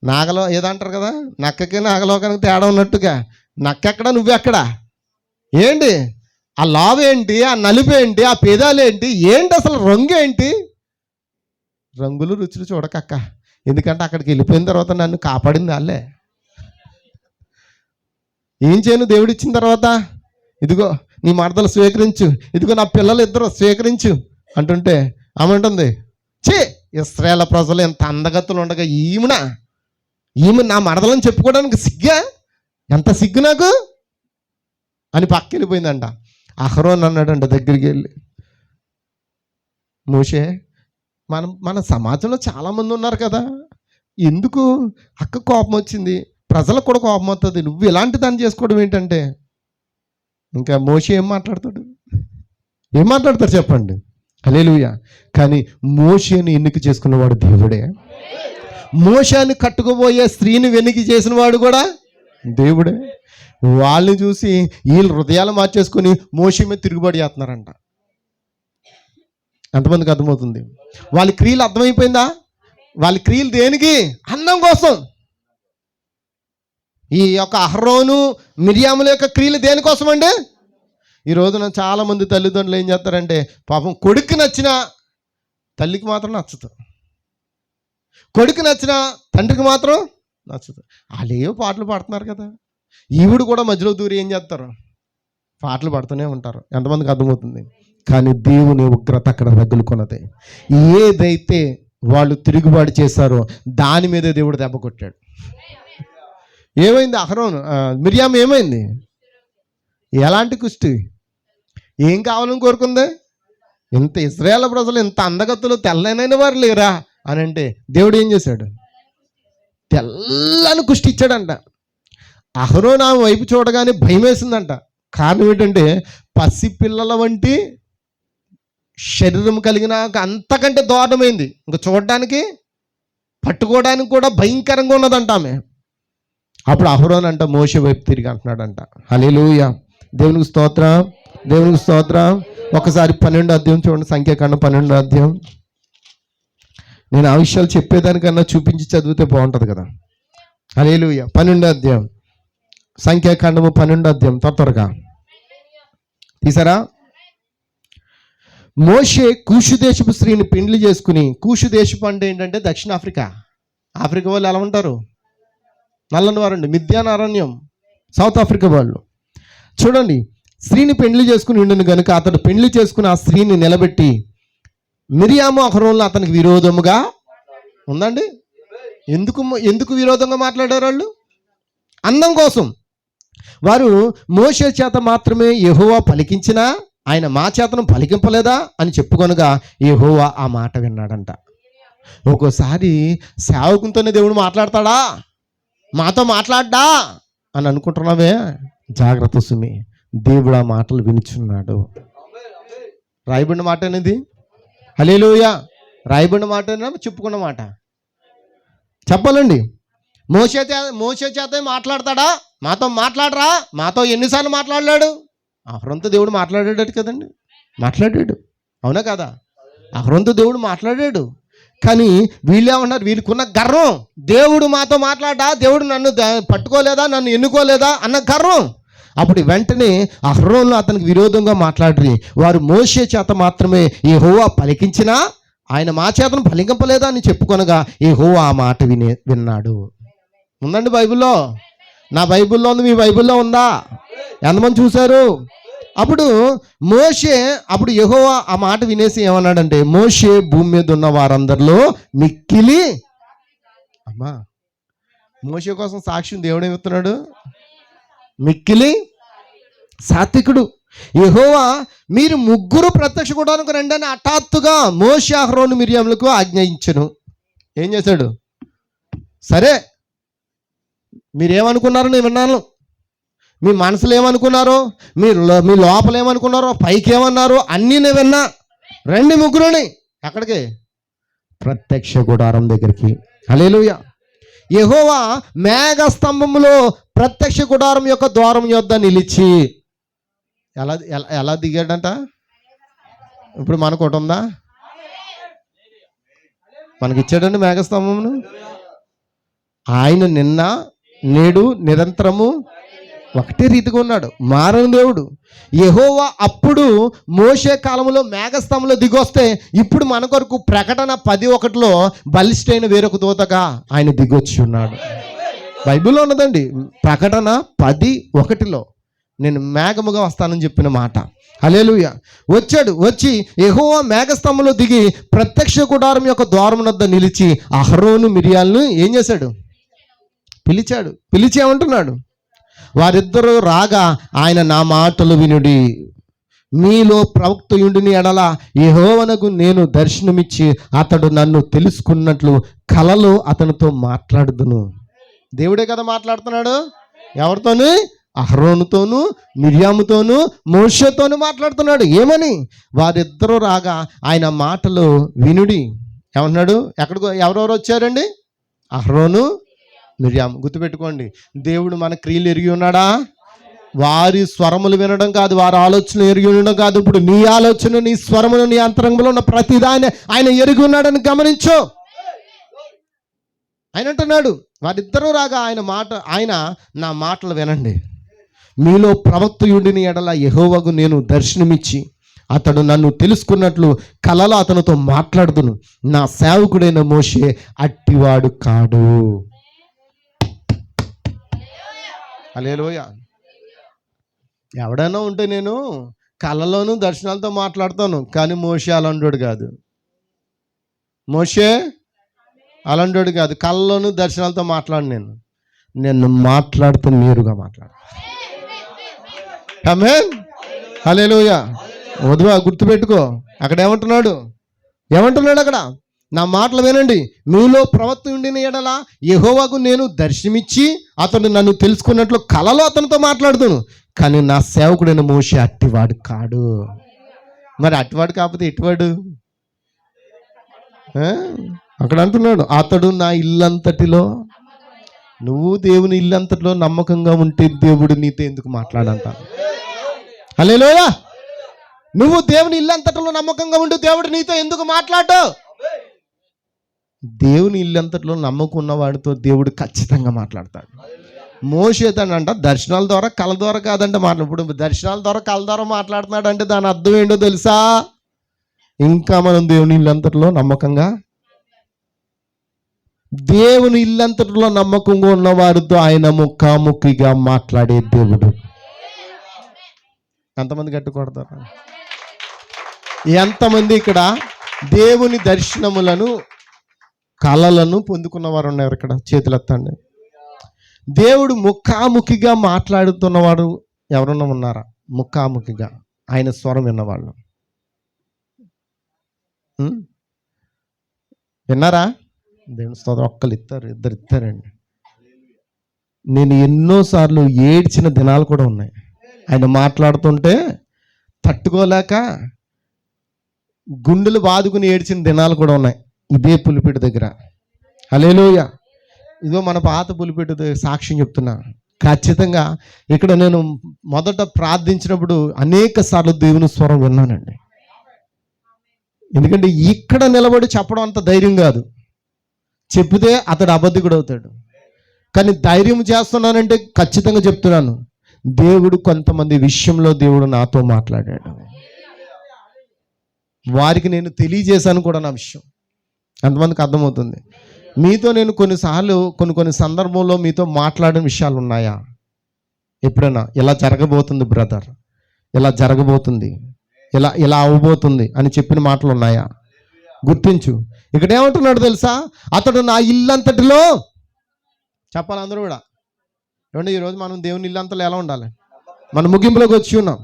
నాగలో ఏదంటారు కదా, నక్కకి నాగలోకానికి తేడా ఉన్నట్టుగా నక్కెక్కడ నువ్వెక్కడ? ఏంటి ఆ లావు ఏంటి, ఆ నలుపు ఏంటి, ఆ పెదాలు ఏంటి, ఏంటి అసలు రంగు ఏంటి? రంగులు రుచులు చూడకక్క, ఎందుకంటే అక్కడికి వెళ్ళిపోయిన తర్వాత నన్ను కాపాడింది వాళ్ళే. ఏం చేయను దేవుడు ఇచ్చిన తర్వాత? ఇదిగో నీ మరదలు స్వీకరించు, ఇదిగో నా పిల్లలు ఇద్దరు స్వీకరించు అంటుంటే ఆమె ఉంటుంది, ఛీ ఇశ్రాయేలు ప్రజలు ఎంత అందగత్తులు ఉండగా ఈమె నా మరదలని చెప్పుకోవడానికి సిగ్గా, ఎంత సిగ్గు నాకు అని పక్క వెళ్ళిపోయిందంట. అహరోన్ అన్నాడంట దగ్గరికి వెళ్ళి, మోషే మన సమాజంలో చాలామంది ఉన్నారు కదా, ఎందుకు అక్క కోపం వచ్చింది, ప్రజలకు కూడా కోపం వస్తుంది, నువ్వు ఇలాంటి దాన్ని చేసుకోవడం ఏంటంటే, ఇంకా మోషే ఏం మాట్లాడతారు చెప్పండి? హల్లెలూయా. కానీ మోషేని ఎన్నిక చేసుకున్నవాడు దేవుడే. మోషేని కట్టుకుపోయే స్త్రీని వెన్నిక చేసిన వాడు కూడా దేవుడే. వాళ్ళని చూసి వీళ్ళు హృదయాలు మార్చేసుకొని మోషే మీద తిరుగుబడి చేస్తున్నారంట. ఎంతమందికి అర్థమవుతుంది? వాళ్ళ క్రియలు అర్థమైపోయిందా? వాళ్ళ క్రియలు దేనికి? అందం కోసం. ఈ యొక్క అహరోను మిరియాముల యొక్క క్రియలు దేనికోసం అండి? ఈ రోజున చాలామంది తల్లిదండ్రులు ఏం చేస్తారంటే, పాపం కొడుకు నచ్చిన తల్లికి మాత్రం నచ్చదు, కొడుకు నచ్చిన తండ్రికి మాత్రం నచ్చదు. వాళ్ళు ఏవో పాటలు పాడుతున్నారు కదా, ఈవిడు కూడా మధ్యలో దూరి ఏం చేస్తారు, పాటలు పాడుతూనే ఉంటారు. ఎంతమందికి అర్థమవుతుంది? కానీ దేవుని ఉగ్రత అక్కడ రగులుకున్నది. ఏదైతే వాళ్ళు తిరుగుబాటు చేశారో దాని మీదే దేవుడు దెబ్బ కొట్టాడు. ఏమైంది? అహరోను మిరియాము ఏమైంది? ఎలాంటి కుష్టి? ఏం కావాలని కోరుకుంది? ఇంత ఇశ్రాయేలు ప్రజలు ఇంత అందగత్తులు తెల్లనైన వారు లేరా అని అంటే దేవుడు ఏం చేశాడు? తెల్లని కుష్టి ఇచ్చాడంట. అహరోను ఆమె వైపు చూడగానే భయం వేసిందంట. కారణం ఏంటంటే, పసిపిల్లల వంటి శరీరం కలిగిన అంతకంటే దారుణమైంది, ఇంకా చూడడానికి పట్టుకోవడానికి కూడా భయంకరంగా ఉన్నదంట ఆమె. అప్పుడు అహరోను అంట మోషే వైపు తిరిగి అంటున్నాడంట. హల్లెలూయా, దేవునికి స్తోత్రం, దేవునికి స్తోత్రం. ఒకసారి 12వ అధ్యాయం చూడండి, సంఖ్యాకాండం 12వ అధ్యాయం. నేను ఆ విషయాలు చెప్పేదానికన్నా చూపించి చదివితే బాగుంటుంది కదా. హల్లెలూయా. 12వ అధ్యాయం, సంఖ్యాకాండము 12వ అధ్యాయం. త్వరగా తీసారా? మోషే కూషు దేశపు స్త్రీని పెండ్లి చేసుకుని, కూషు దేశపు అంటే ఏంటంటే దక్షిణాఫ్రికా. ఆఫ్రికా వాళ్ళు ఎలా ఉంటారు? నల్లని వారండి, మిద్యాన్ అరణ్యం, సౌత్ ఆఫ్రికా వాళ్ళు. చూడండి, స్త్రీని పెండ్లి చేసుకుని ఉండును కనుక అతడు పెండ్లి చేసుకుని ఆ స్త్రీని నిలబెట్టి, మిరియాము అహరోనులు అతనికి విరోధముగా ఉందండి. ఎందుకు విరోధంగా మాట్లాడారు వాళ్ళు? అందం కోసం. వారు మోషే చేత మాత్రమే యెహోవా పలికించినా ఆయన మా చేతను పలికింపలేదా అని చెప్పుకొనగా యెహోవా ఆ మాట విన్నాడంట. ఒక్కోసారి సేవకునితోనే దేవుడు మాట్లాడతాడా, మాతో మాట్లాడ్డా అని అనుకుంటున్నావే, జాగ్రత్త సుమి, దేవుడు ఆ మాటలు వినుచున్నాడు. రాయబడిన మాట అనేది, హల్లెలూయా, రాయబడిన మాట చెప్పుకున్న మాట చెప్పాలండి. మోషే చేత మాట్లాడతాడా? మాతో మాట్లాడరా? మాతో ఎన్నిసార్లు మాట్లాడలేడు? అహరోనుతో దేవుడు మాట్లాడాడు కదండి, మాట్లాడాడు, అవునా కదా? అహరోనుతో దేవుడు మాట్లాడాడు. కానీ వీళ్ళేమన్నారు, వీళ్ళకున్న గర్వం, దేవుడు మాతో మాట్లాడా, దేవుడు నన్ను పట్టుకోలేదా, నన్ను ఎన్నుకోలేదా అన్న గర్వం. అప్పుడు వెంటనే అహరోను అతనికి విరోధంగా మాట్లాడి, వారు మోషే చేత మాత్రమే యెహోవా పలికించినా ఆయన మా చేతను పలికింపలేదా అని చెప్పుకొనగా యెహోవా ఆ మాట విన్నాడు. ఉందండి బైబిల్లో, నా బైబిల్లో ఉంది, మీ బైబిల్లో ఉందా? ఎంతమంది చూశారు? అప్పుడు యెహోవా ఆ మాట వినేసి ఏమన్నాడంటే, మోషే భూమి మీద ఉన్న వారందరిలో మిక్కిలి, అమ్మా మోషే కోసం సాక్ష్యం దేవుడు ఏమిస్తున్నాడు? మిక్కిలి సాత్వికుడు. యెహోవా మీరు ముగ్గురు ప్రత్యక్ష గుడానికి రండి అని హఠాత్తుగా మోషే అహరోను మిరియాములకు ఆజ్ఞయించెను. ఏం చేశాడు? సరే, మీరేమనుకున్నారో నేను విన్నాను. మీ మనసులో ఏమనుకున్నారో, మీ లోపల ఏమనుకున్నారో, పైకి ఏమన్నారో అన్నీ నేను విన్నా. రండి ముగ్గురుని ఎక్కడికి? ప్రత్యక్ష గుడారం దగ్గరికి. హల్లెలూయా. యెహోవా మేఘ స్తంభములో ప్రత్యక్ష గుడారం యొక్క ద్వారం యొద్ద నిలిచి ఎలా ఎలా దిగాడంట? ఇప్పుడు మనకు ఒకటి ఉందా? మనకిచ్చాడండి మేఘస్తంభమును. ఆయన నిన్న నేడు నిరంతరము ఒకటే రీతిగా ఉన్నాడు, మారని దేవుడు. యెహోవా అప్పుడు మోషే కాలంలో మేఘస్తంభంలో దిగొస్తే ఇప్పుడు మన కొరకు ప్రకటన 10:1 బలిష్టైన వేరొక దూతగా ఆయన దిగొచ్చి ఉన్నాడు. బైబిల్లో ఉన్నదండి, ప్రకటన 10:1 నేను మేఘముగా వస్తానని చెప్పిన మాట. హల్లెలూయా. వచ్చాడు. వచ్చి యెహోవా మేఘస్తంభంలో దిగి ప్రత్యక్ష గుడారం యొక్క ద్వారం వద్ద నిలిచి అహరోను మిరియాలను ఏం చేశాడు? పిలిచాడు. పిలిచి ఏమంటున్నాడు? వారిద్దరూ రాగా ఆయన నా మాటలు వినుడి, మీలో ప్రవక్తయుండిని ఎడల యెహోవానకు నేను దర్శనమిచ్చి అతడు నన్ను తెలుసుకున్నట్లు కలలో అతనితో మాట్లాడుదును. దేవుడే కదా మాట్లాడుతున్నాడు. ఎవరితోని? అహరోనుతోను, మిర్యాముతోను, మోషేతోను మాట్లాడుతున్నాడు. ఏమని? వారిద్దరూ రాగా ఆయన మాటలు వినుడి. ఏమన్నాడు? ఎవరెవరు వచ్చారండి? అహరోను, మిర్యాము. గుర్తుపెట్టుకోండి, దేవుడు మన క్రియలు ఎరిగి ఉన్నాడా? వారి స్వరములు వినడం కాదు, వారి ఆలోచనలు ఎరిగి ఉండడం కాదు. ఇప్పుడు నీ ఆలోచన, నీ స్వరములు, నీ అంతరంగంలో ఉన్న ప్రతిదాన్ని ఆయన ఎరిగి ఉన్నాడని గమనించు. ఆయన అంటున్నాడు, వారిద్దరూ రాగా ఆయన నా మాటలు వినండి, మీలో ప్రవక్తయుడిని ఎడల యెహోవాకు నేను దర్శనమిచ్చి అతడు నన్ను తెలుసుకున్నట్లు కలలో అతనితో మాట్లాడుదును. నా సేవకుడైన మోషే అట్టివాడు కాడు. హల్లెలూయా. ఎవడైనా ఉంటే నేను కళ్ళలోను దర్శనాలతో మాట్లాడతాను, కానీ మోషే అలాంటోడు కాదు. మోషే అలాంటోడు కాదు. కళ్ళలోను దర్శనాలతో మాట్లాడు. నేను మాట్లాడుతూ నేరుగా మాట్లాడు. ఆమేన్. హల్లెలూయా. వధువా గుర్తుపెట్టుకో, అక్కడ ఏమంటున్నాడు? అక్కడ నా మాటలు వినండి, మీలో ప్రవక్త ఉండిన ఎడల యెహోవాకు నేను దర్శనమిచ్చి అతడు నన్ను తెలుసుకున్నట్లు కలలో అతనితో మాట్లాడుతాను, కానీ నా సేవకుడైన మోషే అట్టివాడు కాడు. మరి అట్టివాడు కాకపోతే ఎట్టివాడు? అక్కడ అంటున్నాడు, అతడు నా ఇల్లంతటిలో, నువ్వు దేవుని ఇల్లంతటిలో నమ్మకంగా ఉంటే దేవుడు నీతో ఎందుకు మాట్లాడంట? హల్లెలూయా. నువ్వు దేవుని ఇల్లంతటిలో నమ్మకంగా ఉంటూ దేవుడు నీతో ఎందుకు మాట్లాడు? దేవుని ఇల్లంతటిలో నమ్మకం ఉన్నవాడితో దేవుడు ఖచ్చితంగా మాట్లాడతాడు. మోషేతనంట దర్శనాల ద్వారా కళ ద్వారా కాదంటే ఇప్పుడు దర్శనాల ద్వారా కళ ద్వారా మాట్లాడుతున్నాడు అంటే దాని అర్థం ఏంటో తెలుసా? ఇంకా మనం దేవుని ఇల్లంతటిలో నమ్మకంగా, దేవుని ఇల్లంతటిలో నమ్మకంగా ఉన్నవారితో ఆయన ముఖాముఖిగా మాట్లాడే దేవుడు. ఎంతమంది గట్టుకొడతారు? ఎంతమంది ఇక్కడ దేవుని దర్శనములను కళలను పొందుకున్న వారు ఉన్నారు? ఇక్కడ చేతులు ఎత్తండి. దేవుడు ముఖాముఖిగా మాట్లాడుతున్నవాడు ఎవరన్నా ఉన్నారా? ముఖాముఖిగా ఆయన స్వరం విన్నవాళ్ళు విన్నారా? దేవుని స్తోత్రం. ఒక్కరు ఇద్దరు ఇస్తారండి. నేను ఎన్నోసార్లు ఏడ్చిన దినాలు కూడా ఉన్నాయి. ఆయన మాట్లాడుతుంటే తట్టుకోలేక గుండెలు బాదుకుని ఏడ్చిన దినాలు కూడా ఉన్నాయి ఇదే పులిపేట దగ్గర. హల్లెలూయా. ఇదో మన పాత పులిపేట సాక్ష్యం చెప్తున్నా. ఖచ్చితంగా ఇక్కడ నేను మొదట ప్రార్థించినప్పుడు అనేక సార్లు దేవుని స్వరం విన్నానండి. ఎందుకంటే ఇక్కడ నిలబడి చెప్పడం అంత ధైర్యం కాదు, చెప్తే అతడు అబద్ధికుడు అవుతాడు. కానీ ధైర్యం చేస్తున్నానంటే ఖచ్చితంగా చెప్తున్నాను, దేవుడు కొంతమంది విషయంలో దేవుడు నాతో మాట్లాడాడు. వారికి నేను తెలియజేశాను కూడా నా విషయం. ఎంతమందికి అర్థమవుతుంది? మీతో నేను కొన్నిసార్లు కొన్ని సందర్భంలో మీతో మాట్లాడిన విషయాలు ఉన్నాయా? ఎప్పుడైనా ఇలా జరగబోతుంది బ్రదర్, ఇలా జరగబోతుంది, ఇలా అవ్వబోతుంది అని చెప్పిన మాటలు ఉన్నాయా? గుర్తించు. ఇక్కడ ఏమంటున్నాడు తెలుసా? అతడు నా ఇల్లంతటిలో, చెప్పాలి అందరూ కూడా. ఏమంటే ఈరోజు మనం దేవుని ఇల్లంతలో ఎలా ఉండాలి? మన ముగింపులోకి వచ్చి ఉన్నాం.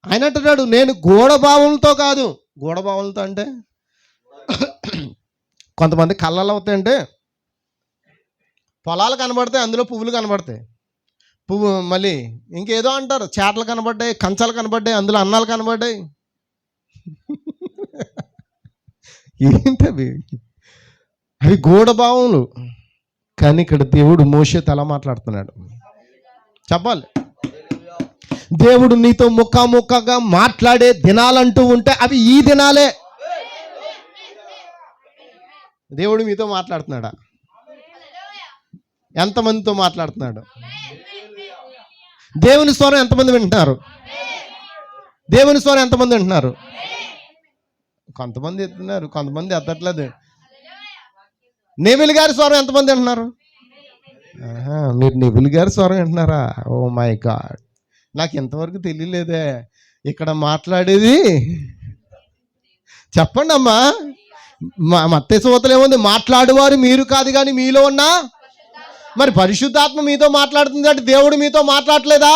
ఆయన అంటున్నాడు, నేను గూఢభావంతో కాదు. గూఢభావంతో అంటే కొంతమంది కళ్ళలో అవుతాయంటే పొలాలు కనబడతాయి, అందులో పువ్వులు కనబడతాయి. పువ్వు మళ్ళీ ఇంకేదో అంటారు, చేటలు కనబడ్డాయి, కంచాలు కనబడ్డాయి, అందులో అన్నాలు కనబడ్డాయి. ఏంటవి? అవి గూఢభావములు. కానీ ఇక్కడ దేవుడు మోషేతో ఎలా మాట్లాడుతున్నాడు చెప్పాలి. దేవుడు నీతో ముఖాముఖంగా మాట్లాడే దినాలంటూ ఉంటే అవి ఈ దినాలే. దేవుడు మీతో మాట్లాడుతున్నాడా? ఎంతమందితో మాట్లాడుతున్నాడు? దేవుని స్వరం ఎంతమంది వింటున్నారు? దేవుని స్వరం ఎంతమంది వింటున్నారు? కొంతమంది ఎత్తున్నారు, కొంతమంది ఎత్తట్లేదు. నెవిల్ గారి స్వరం ఎంతమంది వింటున్నారు? మీరు నెవిల్ గారి స్వరం వింటున్నారా? ఓ మై గాడ్, నాకు ఇంతవరకు తెలియలేదే. ఇక్కడ మాట్లాడేది చెప్పండి అమ్మా. మత్తయి సువార్తలో ఏముంది? మాట్లాడేవారు మీరు కాదు కానీ మీలో ఉన్నా. మరి పరిశుద్ధాత్మ మీతో మాట్లాడుతుంది అంటే దేవుడు మీతో మాట్లాడలేదా?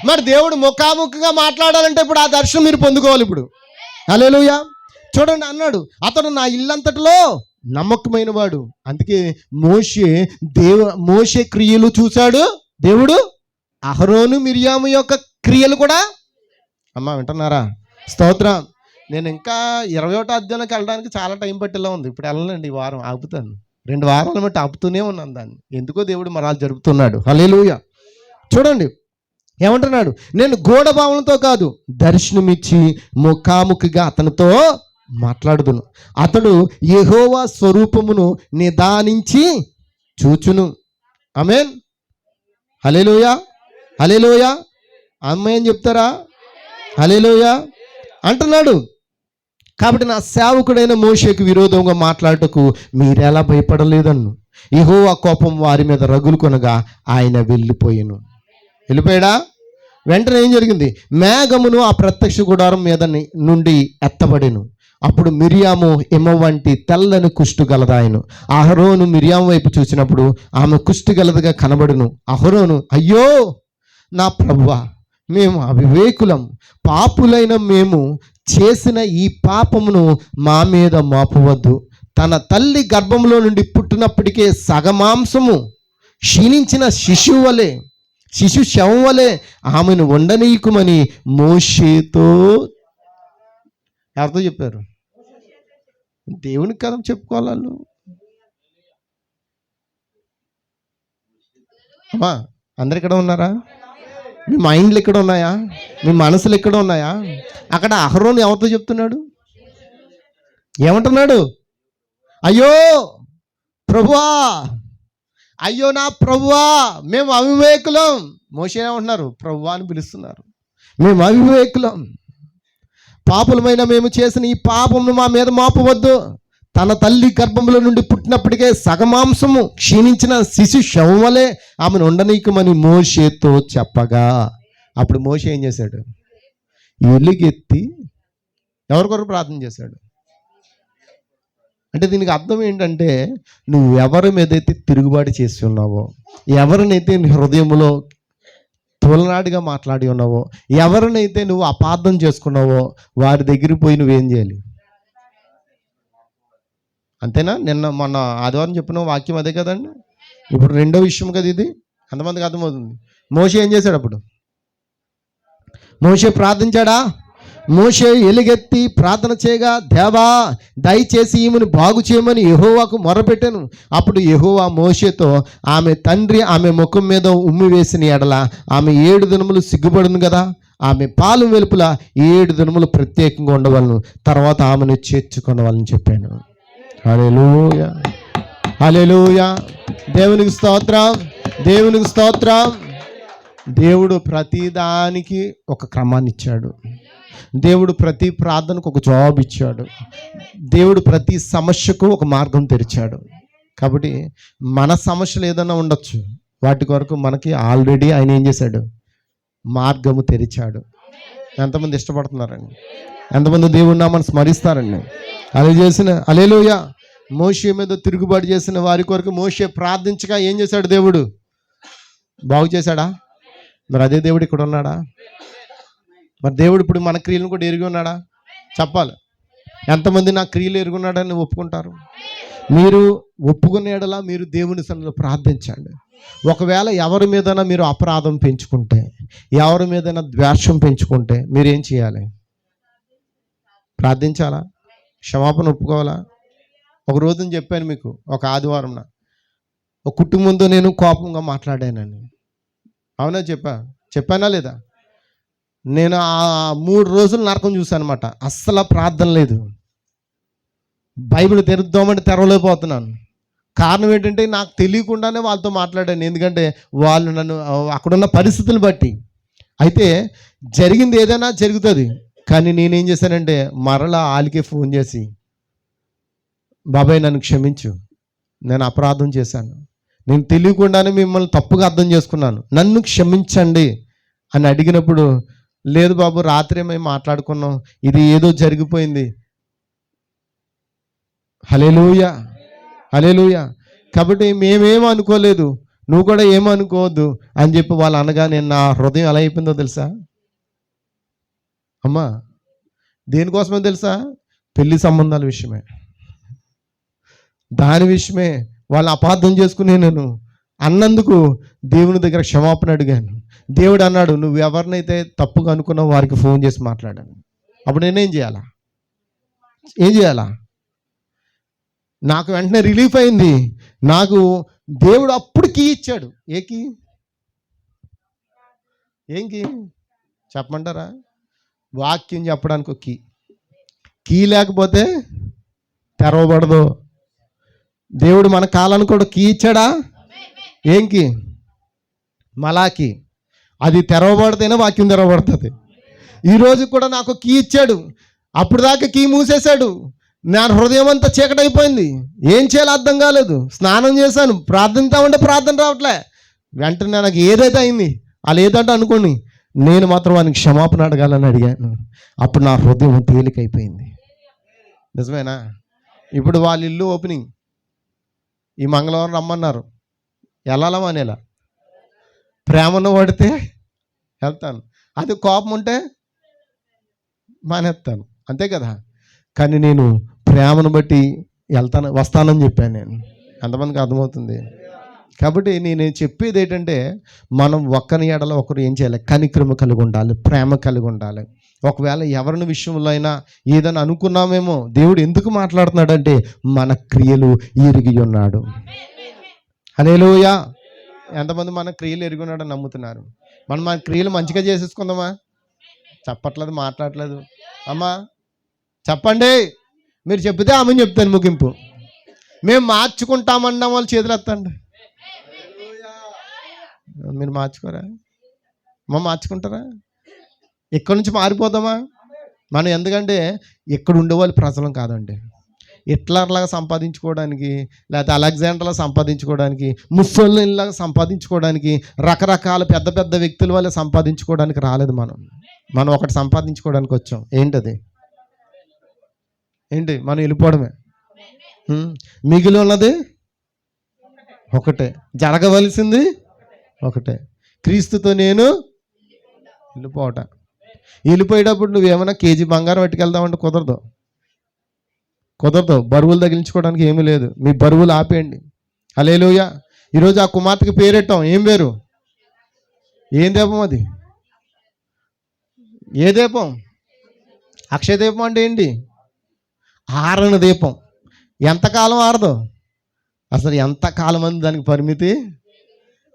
మరి దేవుడు ముఖాముఖిగా మాట్లాడాలంటే ఇప్పుడు ఆ దర్శనం మీరు పొందుకోవాలి. ఇప్పుడు హల్లెలూయా. చూడండి, అన్నాడు అతడు నా ఇల్లంతటిలో నమ్మకమైన వాడు. అందుకే మోషే క్రియలు చూశాడు దేవుడు. అహరోను మిరియాము యొక్క క్రియలు కూడా. అమ్మా వింటున్నారా? స్తోత్రం. నేను ఇంకా 21వ అధ్యాయానికి వెళ్ళడానికి చాలా టైం పట్టేలా ఉంది. ఇప్పుడు వెళ్ళనండి, ఈ వారం ఆపుతాను. 2 వారాలు బట్టి ఆపుతూనే ఉన్నాను దాన్ని. ఎందుకో దేవుడు మరాలు జరుపుతున్నాడు. హల్లెలూయా. చూడండి ఏమంటున్నాడు? నేను గూఢభావనతో కాదు, దర్శనమిచ్చి ముఖాముఖిగా అతనితో మాట్లాడుదును. అతడు యెహోవా స్వరూపమును నిదానించి చూచును. ఆమేన్. హల్లెలూయా. హల్లెలూయా. ఆమేన్ చెప్తారా? హల్లెలూయా అంటున్నాడు. కాబట్టి నా సేవకుడైన మోషేకు విరోధంగా మాట్లాడటకు మీరెలా భయపడలేదన్ను. యెహోవా కోపం వారి మీద రగులు కొనగా ఆయన వెళ్ళిపోయాడా? వెంటనే ఏం జరిగింది? మేఘమును ఆ ప్రత్యక్ష గుడారం మీద నుండి ఎత్తబడెను. అప్పుడు మిరియాము హిమ వంటి తెల్లని కుష్టు గలదాయను. అహరోను మిరియాము వైపు చూసినప్పుడు ఆమె కుష్టు గలదిగా కనబడును. అహరోను, అయ్యో నా ప్రభువా, మేము అవివేకులం, పాపులైన మేము చేసిన ఈ పాపమును మా మీద మోపవద్దు. తన తల్లి గర్భంలో నుండి పుట్టినప్పటికే సగమాంసము క్షీణించిన శిశు శవం వలె ఆమెను ఉండనీయకుమని మోషేతో ఎవరితో చెప్పారు? దేవునికి కదా చెప్పుకోవాలి వాళ్ళు. అమ్మా అందరు ఇక్కడ ఉన్నారా? మీ మైండ్లు ఎక్కడ ఉన్నాయా? మీ మనసులు ఎక్కడ ఉన్నాయా? అక్కడ అహరోను ఎవరితో చెప్తున్నాడు? ఏమంటున్నాడు? అయ్యో ప్రభువా, అయ్యో నా ప్రభువా, మేము అవివేకులం. మోషే ఏమంటున్నారు? ప్రభువా అని పిలుస్తున్నారు. మేము అవివేకులం, పాపులమైన మేము చేసిన ఈ పాపమును మా మీద మోపవద్దు. తన తల్లి గర్భంలో నుండి పుట్టినప్పటికే సగమాంసము క్షీణించిన శిశు శవం వలె ఆమెను ఉండనీయకమని మోషేతో చెప్పగా, అప్పుడు మోషే ఏం చేశాడు? ఎలుగెత్తి ఎవరికొరకు ప్రార్థన చేశాడు? అంటే దీనికి అర్థం ఏంటంటే, నువ్వు ఎవరి మీదైతే తిరుగుబాటు చేసి ఉన్నావో, ఎవరినైతే నీ హృదయంలో తోలనాడిగా మాట్లాడి ఉన్నావో, ఎవరినైతే నువ్వు అపార్థం చేసుకున్నావో వారి దగ్గరికి పోయి నువ్వేం చేయాలి? అంతేనా? మొన్న ఆదివారం చెప్పిన వాక్యం అదే కదండి. ఇప్పుడు రెండో విషయం కదా ఇది. ఎంతమందికి అర్థమవుతుంది? మోషే ఏం చేశాడు? అప్పుడు మోషే ప్రార్థించాడా? మోషే ఎలుగెత్తి ప్రార్థన చేయగా, దేవా దయచేసి ఈమెను బాగు చేయమని యెహోవాకు మొరపెట్టాను. అప్పుడు యెహోవా మోషేతో, ఆమె తండ్రి ఆమె ముఖం మీద ఉమ్మి వేసిన ఎడల ఆమె 7 దినములు సిగ్గుపడును కదా. ఆమె పాలు వెలుపుల 7 దినములు ప్రత్యేకంగా ఉండవలను, తర్వాత ఆమెను చేర్చుకొనవాలని చెప్పాను. హల్లెలూయా. హల్లెలూయా. దేవునికి స్తోత్రం, దేవునికి స్తోత్రం. దేవుడు ప్రతిదానికి ఒక క్రమాన్ని ఇచ్చాడు. దేవుడు ప్రతి ప్రార్థనకు ఒక జవాబు ఇచ్చాడు. దేవుడు ప్రతి సమస్యకు ఒక మార్గం తెరిచాడు. కాబట్టి మన సమస్యలు ఏదైనా ఉండొచ్చు, వాటి కొరకు మనకి ఆల్రెడీ ఆయన ఏం చేశాడు? మార్గము తెరిచాడు. ఎంతమంది ఇష్టపడుతున్నారండి? ఎంతమంది దేవుడి నామాన్ని స్మరిస్తారండి? అలా చేసిన హల్లెలూయా. మోషే మీద తిరుగుబాటు చేసిన వారి కొరకు మోషే ప్రార్థించగా ఏం చేశాడు? దేవుడు బాగు చేశాడా? మరి అదే దేవుడు ఇక్కడ ఉన్నాడా? మరి దేవుడు ఇప్పుడు మన క్రియలను కూడా ఎరిగి ఉన్నాడా? చెప్పాలి. ఎంతమంది నా క్రియలు ఎరుగున్నాడని ఒప్పుకుంటారు? మీరు ఒప్పుకునే యెడల మీరు దేవుని సన్నిధిలో ప్రార్థించండి. ఒకవేళ ఎవరి మీదైనా మీరు అపరాధం పెంచుకుంటే, ఎవరి మీదైనా ద్వేషం పెంచుకుంటే మీరేం చేయాలి? ప్రార్థించాలా? క్షమాపణ ఒప్పుకోవాలా? ఒక రోజున చెప్పాను మీకు, ఒక ఆదివారంన ఒక కుటుంబంతో నేను కోపంగా మాట్లాడానని. అవునా? చెప్పానా లేదా? నేను ఆ 3 రోజులు నరకం చూశాను అనమాట. అస్సలు ప్రార్థన లేదు. బైబిల్ తెరుద్దామంటే తెరవలేకపోతున్నాను. కారణం ఏంటంటే నాకు తెలియకుండానే వాళ్ళతో మాట్లాడాను. ఎందుకంటే వాళ్ళు నన్ను అక్కడున్న పరిస్థితులు బట్టి. అయితే జరిగింది ఏదైనా జరుగుతుంది, కానీ నేనేం చేశానంటే మరలా వాళ్ళకే ఫోన్ చేసి, బాబాయ్ నన్ను క్షమించు, నేను అపరాధం చేశాను, నేను తెలియకుండానే మిమ్మల్ని తప్పుగా అర్థం చేసుకున్నాను, నన్ను క్షమించండి అని అడిగినప్పుడు, లేదు బాబు రాత్రి మేము మాట్లాడుకున్నాం, ఇది ఏదో జరిగిపోయింది. హల్లెలూయా, హల్లెలూయా. కాబట్టి మేమేమో అనుకోలేదు, నువ్వు కూడా ఏమో అనుకోవద్దు అని చెప్పి వాళ్ళు అనగా నేను నా హృదయం ఎలా అయిపోయిందో తెలుసా అమ్మా? దేనికోసమో తెలుసా? పెళ్లి సంబంధాల విషయమే. దాని విషయమే వాళ్ళని అపార్థం చేసుకుని నేను అన్నందుకు దేవుని దగ్గర క్షమాపణ అడిగాను. దేవుడు అన్నాడు, నువ్వు ఎవరినైతే తప్పుగా అనుకున్నావు వారికి ఫోన్ చేసి మాట్లాడాను. అప్పుడు నేనేం చేయాలా? ఏం చేయాలా? నాకు వెంటనే రిలీఫ్ అయింది. నాకు దేవుడు అప్పుడు కీ ఇచ్చాడు. ఏ కీ? ఏం కీ చెప్పమంటారా? వాక్యం చెప్పడానికి ఒక కీ లేకపోతే తెరవబడదు. దేవుడు మన కాలానికి కూడా కీ ఇచ్చాడా? ఏం కీ? మలాకి. అది తెరవబడితేనే వాక్యం తెరవబడుతుంది. ఈరోజు కూడా నాకు కీ ఇచ్చాడు. అప్పుడు దాకా కీ మూసేశాడు. నా హృదయం అంతా చీకటైపోయింది. ఏం చేయాలో అర్థం కాలేదు. స్నానం చేశాను, ప్రార్థించామంటే ప్రార్థన రావట్లే. వెంటనే నాకు ఏదైతే అయింది, వాళ్ళు ఏదంటే అనుకోండి, నేను మాత్రం వానికి క్షమాపణ అడగాలని అడిగాను. అప్పుడు నా హృదయం తేలికైపోయింది. నిజమేనా? ఇప్పుడు వాళ్ళ ఇల్లు ఓపెనింగ్, ఈ మంగళవారం రమ్మన్నారు. వెళ్ళాలా మానేలా? ప్రేమను పడితే వెళ్తాను, అది కోపం ఉంటే మానేస్తాను, అంతే కదా. కానీ నేను ప్రేమను బట్టి వస్తానని చెప్పాను నేను. ఎంతమందికి అర్థమవుతుంది? కాబట్టి నేను చెప్పేది ఏంటంటే, మనం ఒక్కని ఎడల ఒకరు ఏం చేయాలి? కనికరము కలిగి ఉండాలి, ప్రేమ కలిగి ఉండాలి. ఒకవేళ ఎవరిని విషయంలో అయినా ఏదైనా అనుకున్నామేమో, దేవుడు ఎందుకు మాట్లాడుతున్నాడంటే మన క్రియలు ఎరిగి ఉన్నాడు. హల్లెలూయా. ఎంతమంది మన క్రియలు ఎరిగి ఉన్నాడని నమ్ముతున్నారు? మన క్రియలు మంచిగా చేసేసుకుందామా? చెప్పట్లేదు, మాట్లాడట్లేదు. అమ్మా చెప్పండి. మీరు చెప్తే ఆమె చెప్తాను ముగింపు. మేము మార్చుకుంటామన్న వాళ్ళు చేతులు ఎత్తండి. మీరు మార్చుకోరా? మార్చుకుంటారా? ఇక్కడి నుంచి మారిపోదామా మనం? ఎందుకంటే ఇక్కడ ఉండేవాళ్ళు ప్రజలం కాదండి. హిట్లర్లాగా సంపాదించుకోవడానికి, లేకపోతే అలెగ్జాండర్లా సంపాదించుకోవడానికి, ముస్సోలినిలాగా సంపాదించుకోవడానికి, రకరకాల పెద్ద పెద్ద వ్యక్తుల వల్ల సంపాదించుకోవడానికి రాలేదు. మనం ఒకటి సంపాదించుకోవడానికి వచ్చాం. ఏంటది? ఏంటి? మనం వెళ్ళిపోవడమే. మిగిలి ఉన్నది ఒకటే, జరగవలసింది ఒకటే, క్రీస్తుతో నేను వెళ్ళిపోవట. వెళ్ళిపోయేటప్పుడు నువ్వేమైనా కేజీ బంగారం పట్టుకెళ్దామంటే కుదరదు. బరువులు తగిలించుకోవడానికి ఏమీ లేదు. మీ బరువులు ఆపేయండి. హల్లెలూయా. ఈరోజు ఆ కుమార్తెకి పేరెట్టాం. ఏం పేరు? ఏం దీపం అది? ఏ దీపం? అక్షయ దీపం అంటే ఏంటి? ఆరని దీపం. ఎంతకాలం ఆరదు? అసలు ఎంతకాలం అంది దానికి పరిమితి?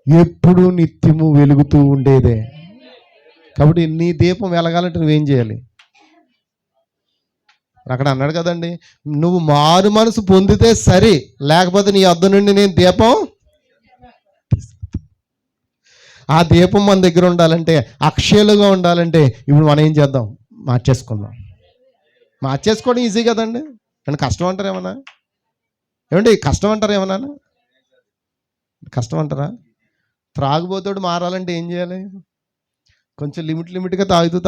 ఎప్పుడు నిత్యము వెలుగుతూ ఉండేదే. కాబట్టి నీ దీపం వెలగాలంటే నువ్వేం చేయాలి? అక్కడ అన్నాడు కదండి, నువ్వు మారు మనసు పొందితే సరే, లేకపోతే నీ వద్ద నుండి నేను దీపం. ఆ దీపం మన దగ్గర ఉండాలంటే, అక్షయలుగా ఉండాలంటే ఇప్పుడు మనం ఏం చేద్దాం? మార్చేసుకోవడం ఈజీ కదండి. కానీ కష్టం అంటారు ఏమన్నా? ఏమండి కష్టం అంటారు ఏమన్నా? కష్టం అంటారా? త్రాగుబోతాడు మారాలంటే ఏం చేయాలి? కొంచెం లిమిట్గా తాగుతూ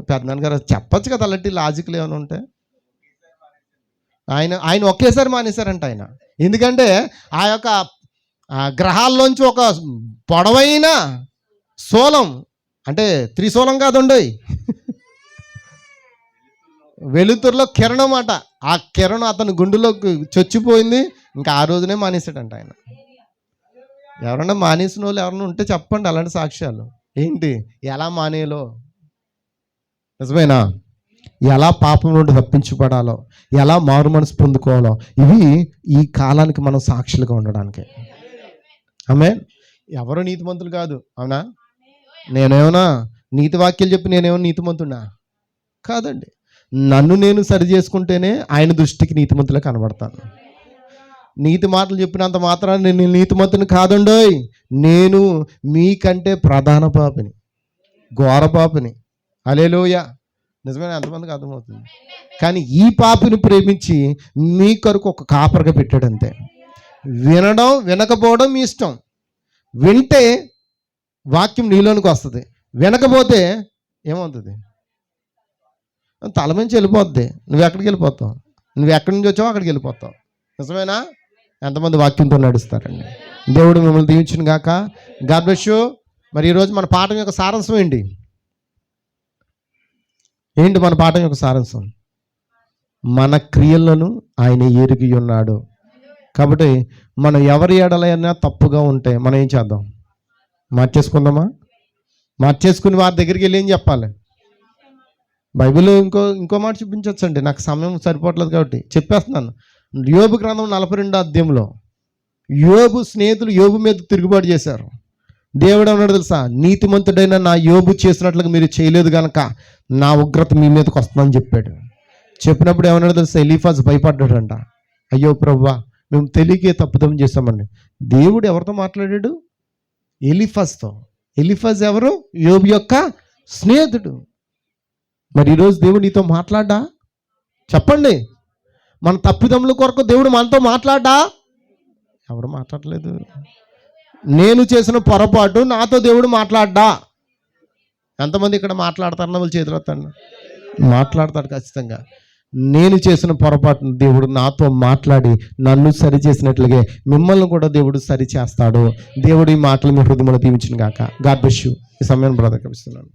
పెద్దనాన్న గారు చెప్పచ్చు కదా. అలాంటి లాజిక్లు ఏమైనా ఉంటే ఆయన ఒకేసారి మానేశారంట ఆయన. ఎందుకంటే ఆ యొక్క గ్రహాల్లోంచి ఒక పొడవైన శూలం, అంటే త్రిశూలం కాదండి, వెలుతురులో కిరణం అట. ఆ కిరణం అతని గుండెలోకి చొచ్చిపోయింది. ఇంకా ఆ రోజునే మానేశాడంట ఆయన. ఎవరన్నా మానేసిన వాళ్ళు ఎవరన్నా ఉంటే చెప్పండి అలాంటి సాక్ష్యాలు. ఏంటి ఎలా మానేయాలో, నిజమేనా? ఎలా పాపం నుండి తప్పించబడాలో, ఎలా మారు మనసు పొందుకోవాలో, ఇవి ఈ కాలానికి మనం సాక్షులుగా ఉండడానికి. ఆమేన్. ఎవరు నీతిమంతులు కాదు, అవునా? నేనేమన్నా నీతి వాక్యాలు చెప్పి నేనేమో నీతిమంతున్నా కాదండి. నన్ను నేను సరి చేసుకుంటేనే ఆయన దృష్టికి నీతిమంతులే కనబడతాను. నీతి మాటలు చెప్పినంత మాత్రాన నేను నీతిమంతుని కాదండోయ్. నేను మీకంటే ప్రధాన పాపిని, ఘోర పాపిని. హల్లెలూయా. నిజమైన ఎంతమందికి అర్థమవుతుంది? కానీ ఈ పాపిని ప్రేమించి మీ కొరకు ఒక కాపరిగా పెట్టాడు అంతే. వినడం వినకపోవడం మీ ఇష్టం. వింటే వాక్యం నీలోనికి వస్తుంది, వినకపోతే ఏమవుతుంది? తల నుంచి వెళ్ళిపోద్ది. నువ్వు ఎక్కడికి వెళ్ళిపోతావు? నువ్వు ఎక్కడి నుంచి వచ్చావో అక్కడికి వెళ్ళిపోతావు. నిజమేనా? ఎంతమంది వాక్యంతో నడుస్తారండి? దేవుడు మిమ్మల్ని దీవించును గాక. God bless you. మరి ఈరోజు మన పాఠం యొక్క సారాంశం ఏంటి? మన పాఠం యొక్క సారాంశం? మన క్రియలను ఆయన ఎరిగి ఉన్నాడు. కాబట్టి మనం ఎవరి ఎడలైనా తప్పుగా ఉంటే మనం ఏం చేద్దాం? మార్చేసుకుందామా? మార్చేసుకుని వారి దగ్గరికి వెళ్ళి ఏం చెప్పాలి? బైబిల్ ఇంకో మాట చూపించవచ్చండి. నాకు సమయం సరిపోవట్లేదు కాబట్టి చెప్పేస్తున్నాను. యోబు గ్రంథం 42వ అధ్యాయంలో యోబు స్నేహితులు యోబు మీద తిరుగుబాటు చేశారు. దేవుడు అన్నాడు తెలుసా? నీతిమంతుడైన నా యోబు చేసినట్లుగా మీరు చేయలేదు కనుక నా ఉగ్రత మీ మీదకి వస్తుందని చెప్పాడు. చెప్పినప్పుడు ఏమన్నాడు తెలుసా? ఎలీఫాజ్ భయపడ్డాడంట. అయ్యో ప్రభువా, మేము తెలియకే తప్పుదం చేస్తామండి. దేవుడు ఎవరితో మాట్లాడాడు? ఎలీఫాజ్తో. ఎలీఫాజ్ ఎవరు? యోబు యొక్క స్నేహితుడు. మరి ఈరోజు దేవుడు నీతో మాట్లాడా? చెప్పండి. మన తప్పిదముల కొరకు దేవుడు మనతో మాట్లాడా? ఎవరు మాట్లాడలేదు. నేను చేసిన పొరపాటు నాతో దేవుడు మాట్లాడ్డా? ఎంతమంది ఇక్కడ మాట్లాడతారన్న వాళ్ళు చేతులు ఎత్తండి. మాట్లాడతాడు ఖచ్చితంగా. నేను చేసిన పొరపాటును దేవుడు నాతో మాట్లాడి నన్ను సరి చేసినట్లుగా మిమ్మల్ని కూడా దేవుడు సరి చేస్తాడు. దేవుడు ఈ మాటలు మీ హృదయంలో దీవించును గాక. God bless you. ఈ సమయాన్ని బ్రదర్ కనిపిస్తున్నాను.